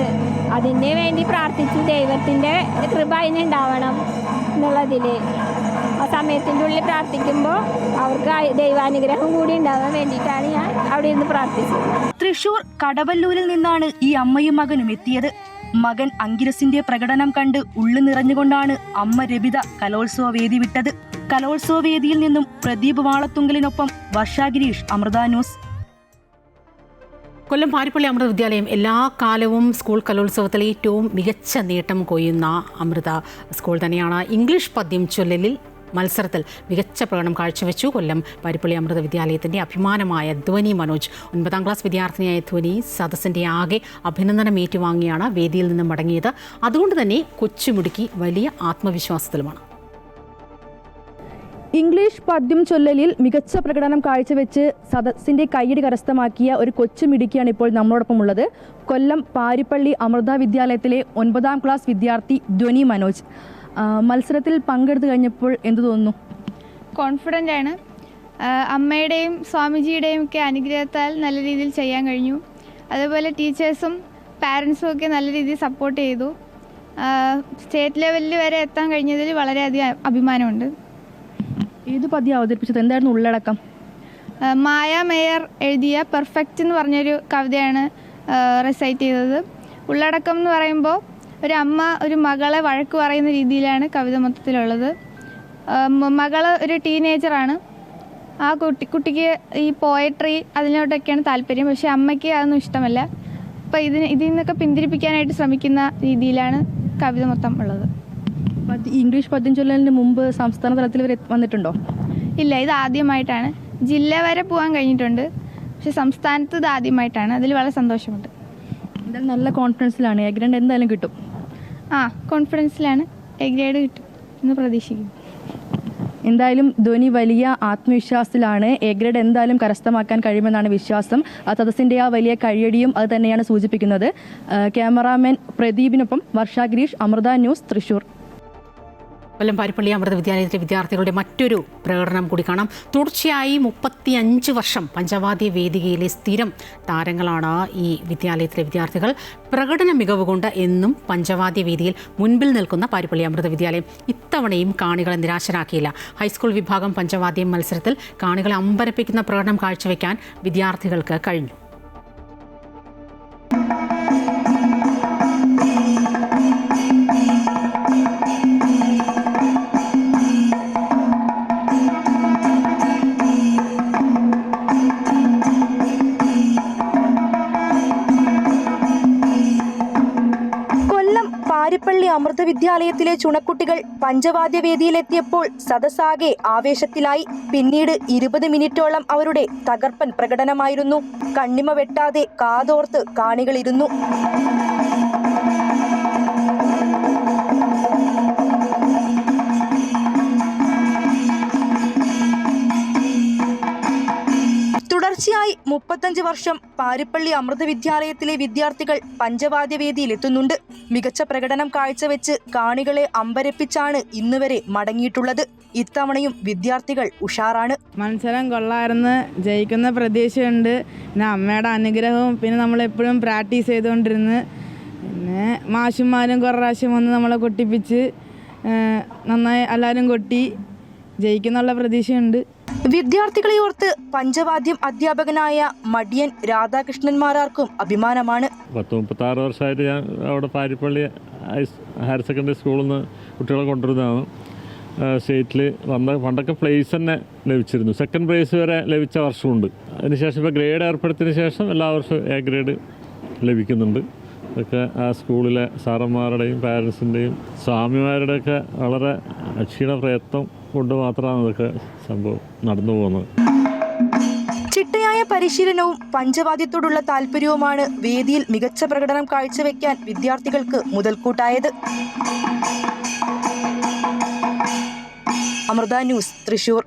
അതിന് വേണ്ടി പ്രാർത്ഥിച്ചു. ദൈവത്തിൻ്റെ കൃപ അതിനുണ്ടാവണം എന്നുള്ളതിൽ ആ സമയത്തിൻ്റെ ഉള്ളിൽ പ്രാർത്ഥിക്കുമ്പോൾ അവർക്ക് ദൈവാനുഗ്രഹം കൂടി ഉണ്ടാകാൻ വേണ്ടിയിട്ടാണ് ഞാൻ അവിടെ ഇരുന്ന് പ്രാർത്ഥിച്ചത്. തൃശൂർ കടവല്ലൂരിൽ നിന്നാണ് ഈ അമ്മയും മകനും എത്തിയത്. മകൻ അങ്കിരസിന്റെ പ്രകടനം കണ്ട് ഉള്ളു നിറഞ്ഞുകൊണ്ടാണ് അമ്മ രബിത കലോത്സവ വേദി വിട്ടത്. കലോത്സവ വേദിയിൽ നിന്നും പ്രദീപ് വാളത്തുങ്കലിനൊപ്പം വർഷ ഗിരീഷ്, അമൃത ന്യൂസ്. കൊല്ലം പാരിപ്പള്ളി അമൃത വിദ്യാലയം എല്ലാ കാലവും സ്കൂൾ കലോത്സവത്തിൽ ഏറ്റവും മികച്ച നേട്ടം കൊയ്യുന്ന അമൃത സ്കൂൾ തന്നെയാണ്. ഇംഗ്ലീഷ് പദ്യം ചൊല്ലലിൽ മത്സരത്തിൽ മികച്ച പ്രകടനം കാഴ്ചവെച്ചു. കൊല്ലം പാരിപ്പള്ളി അമൃത വിദ്യാലയത്തിൻ്റെ അഭിമാനമായ ധ്വനി മനോജ് 9ാം ക്ലാസ് വിദ്യാർത്ഥിനിയായ ധ്വനി സദസ്സിൻ്റെ ആകെ അഭിനന്ദനം ഏറ്റുവാങ്ങിയാണ് വേദിയിൽ നിന്നും മടങ്ങിയത്. അതുകൊണ്ട് തന്നെ കൊച്ചുമിടുക്കി വലിയ ആത്മവിശ്വാസത്തിലുമാണ്. ഇംഗ്ലീഷ് പദ്യം ചൊല്ലലിൽ മികച്ച പ്രകടനം കാഴ്ചവെച്ച് സദസ്സിന്റെ കയ്യടി കരസ്ഥമാക്കിയ ഒരു കൊച്ചുമിടുക്കിയാണ് ഇപ്പോൾ നമ്മളോടൊപ്പം ഉള്ളത്. കൊല്ലം പാരിപ്പള്ളി അമൃത വിദ്യാലയത്തിലെ 9ാം ക്ലാസ് വിദ്യാർത്ഥി ധ്വനി മനോജ്. മത്സരത്തിൽ പങ്കെടുത്തു കഴിഞ്ഞപ്പോൾ എന്തു തോന്നുന്നു? കോൺഫിഡൻ്റ് ആണ്. അമ്മയുടെയും സ്വാമിജിയുടെയും ഒക്കെ അനുഗ്രഹത്താൽ നല്ല രീതിയിൽ ചെയ്യാൻ കഴിഞ്ഞു. അതുപോലെ ടീച്ചേഴ്സും പാരൻസും ഒക്കെ നല്ല രീതിയിൽ സപ്പോർട്ട് ചെയ്തു. സ്റ്റേറ്റ് ലെവലിൽ വരെ എത്താൻ കഴിഞ്ഞതിൽ വളരെയധികം അഭിമാനമുണ്ട്. ഏത് പദ്യം അവതരിപ്പിച്ചത്? എന്തായിരുന്നു ഉള്ളടക്കം? മായ മേയർ എഴുതിയ പെർഫെക്റ്റ് എന്ന് പറഞ്ഞൊരു കവിതയാണ് റെസൈറ്റ് ചെയ്തത്. ഉള്ളടക്കം എന്ന് പറയുമ്പോൾ ഒരു അമ്മ ഒരു മകളെ വഴക്ക് പറയുന്ന രീതിയിലാണ് കവിത മൊത്തത്തിലുള്ളത്. മകള് ഒരു ടീനേജറാണ്. ആ കുട്ടിക്ക് ഈ പോയട്രി അതിനോട്ടൊക്കെയാണ് താല്പര്യം. പക്ഷേ അമ്മയ്ക്ക് അതൊന്നും ഇഷ്ടമല്ല. അപ്പോൾ ഇതിൽ നിന്നൊക്കെ പിന്തിരിപ്പിക്കാനായിട്ട് ശ്രമിക്കുന്ന രീതിയിലാണ് കവിത മൊത്തം ഉള്ളത്. ഇംഗ്ലീഷ് പദ്യം ചൊല്ലലിന് മുമ്പ് സംസ്ഥാന തലത്തിൽ വരെ വന്നിട്ടുണ്ടോ? ഇല്ല, ഇത് ആദ്യമായിട്ടാണ്. ജില്ല വരെ പോകാൻ കഴിഞ്ഞിട്ടുണ്ട്, പക്ഷെ സംസ്ഥാനത്ത് ഇത് ആദ്യമായിട്ടാണ്. അതിൽ വളരെ സന്തോഷമുണ്ട്. എന്തായാലും നല്ല കോൺഫിഡൻസിലാണ്. എ ഗ്രേഡ് എന്തായാലും കിട്ടും. കോൺഫിഡൻസിലാണ്. എ ഗ്രേഡ് കിട്ടും എന്ന് പ്രതീക്ഷിക്കുന്നു. എന്തായാലും ധ്വനി വലിയ ആത്മവിശ്വാസത്തിലാണ്. എ ഗ്രേഡ് എന്തായാലും കരസ്ഥമാക്കാൻ കഴിയുമെന്നാണ് വിശ്വാസം. സദസ്സിൻ്റെ ആ വലിയ കഴിയടിയും അത് തന്നെയാണ് സൂചിപ്പിക്കുന്നത്. ക്യാമറാമാൻ പ്രദീപിനൊപ്പം വർഷ ഗിരീഷ്, അമൃത ന്യൂസ്, തൃശൂർ. കൊല്ലം പാരിപ്പള്ളി അമൃത വിദ്യാലയത്തിലെ വിദ്യാർത്ഥികളുടെ മറ്റൊരു പ്രകടനം കൂടി കാണാം. തുടർച്ചയായി 35 വർഷം പഞ്ചവാദ്യ വേദികയിലെ സ്ഥിരം താരങ്ങളാണ് ഈ വിദ്യാലയത്തിലെ വിദ്യാർത്ഥികൾ. പ്രകടന മികവ് കൊണ്ട് എന്നും പഞ്ചവാദ്യ വേദിയിൽ മുൻപിൽ നിൽക്കുന്ന പാരിപ്പള്ളി അമൃത വിദ്യാലയം ഇത്തവണയും കാണികളെ നിരാശരാക്കിയില്ല. ഹൈസ്കൂൾ വിഭാഗം പഞ്ചവാദ്യം മത്സരത്തിൽ കാണികളെ അമ്പരപ്പിക്കുന്ന പ്രകടനം കാഴ്ചവെക്കാൻ വിദ്യാർത്ഥികൾക്ക് കഴിഞ്ഞു. പാരിപ്പള്ളി അമൃത വിദ്യാലയത്തിലെ ചുണക്കുട്ടികൾ പഞ്ചവാദ്യവേദിയിലെത്തിയപ്പോൾ സദസ്സാകെ ആവേശത്തിലായി. പിന്നീട് 20 മിനിറ്റോളം അവരുടെ തകർപ്പൻ പ്രകടനമായിരുന്നു. കണ്ണിമ വെട്ടാതെ കാതോർത്ത് കാണികളിരുന്നു. തുടർച്ചയായി 35 വർഷം പാരിപ്പള്ളി അമൃത വിദ്യാലയത്തിലെ വിദ്യാർത്ഥികൾ പഞ്ചവാദ്യവേദിയിലെത്തുന്നുണ്ട്. മികച്ച പ്രകടനം കാഴ്ചവെച്ച് കാണികളെ അമ്പരപ്പിച്ചാണ് ഇന്നുവരെ മടങ്ങിയിട്ടുള്ളത്. ഇത്തവണയും വിദ്യാർത്ഥികൾ ഉഷാറാണ്. മത്സരം കൊള്ളായിരുന്നു. ജയിക്കുന്ന പ്രതീക്ഷയുണ്ട്. പിന്നെ അമ്മയുടെ അനുഗ്രഹവും പിന്നെ നമ്മളെപ്പോഴും പ്രാക്ടീസ് ചെയ്തുകൊണ്ടിരുന്ന് പിന്നെ മാഷുമാരും കുറേ പ്രാവശ്യം വന്ന് നമ്മളെ കൊട്ടിപ്പിച്ച് നന്നായി എല്ലാവരും കൊട്ടി ജയിക്കുന്നുള്ള പ്രതീക്ഷയുണ്ട്. വിദ്യാർത്ഥികളെ ഓർത്ത് പഞ്ചവാദ്യം അധ്യാപകനായ മടിയൻ രാധാകൃഷ്ണന്മാരാർക്കും അഭിമാനമാണ്. 36 വർഷമായിട്ട് ഞാൻ അവിടെ പാരിപ്പള്ളി ഹയർ സെക്കൻഡറി സ്കൂളിൽ നിന്ന് കുട്ടികളെ കൊണ്ടുവരുന്നതാണ്. സ്റ്റേറ്റിൽ പണ്ടൊക്കെ പ്ലേസ് തന്നെ ലഭിച്ചിരുന്നു. സെക്കൻഡ് പ്രൈസ് വരെ ലഭിച്ച വർഷമുണ്ട്. അതിനുശേഷം ഇപ്പോൾ ഗ്രേഡ് ഏർപ്പെടുത്തിയതിന് ശേഷം എല്ലാ വർഷവും എ ഗ്രേഡ് ലഭിക്കുന്നുണ്ട്. ഇതൊക്കെ ആ സ്കൂളിലെ സാറന്മാരുടെയും പാരൻസിൻ്റെയും സ്വാമിമാരുടെയൊക്കെ വളരെ അക്ഷീണ പ്രയത്നം കൊണ്ട് മാത്രമാണ് ഇതൊക്കെ സംഭവം നടന്നു പോകുന്നത്. ചിട്ടയായ പരിശീലനവും പഞ്ചവാദ്യത്തോടുള്ള താല്പര്യവുമാണ് വേദിയിൽ മികച്ച പ്രകടനം കാഴ്ചവെക്കാൻ വിദ്യാർത്ഥികൾക്ക് മുതൽക്കൂട്ടായത്. അമൃത ന്യൂസ്, തൃശൂർ.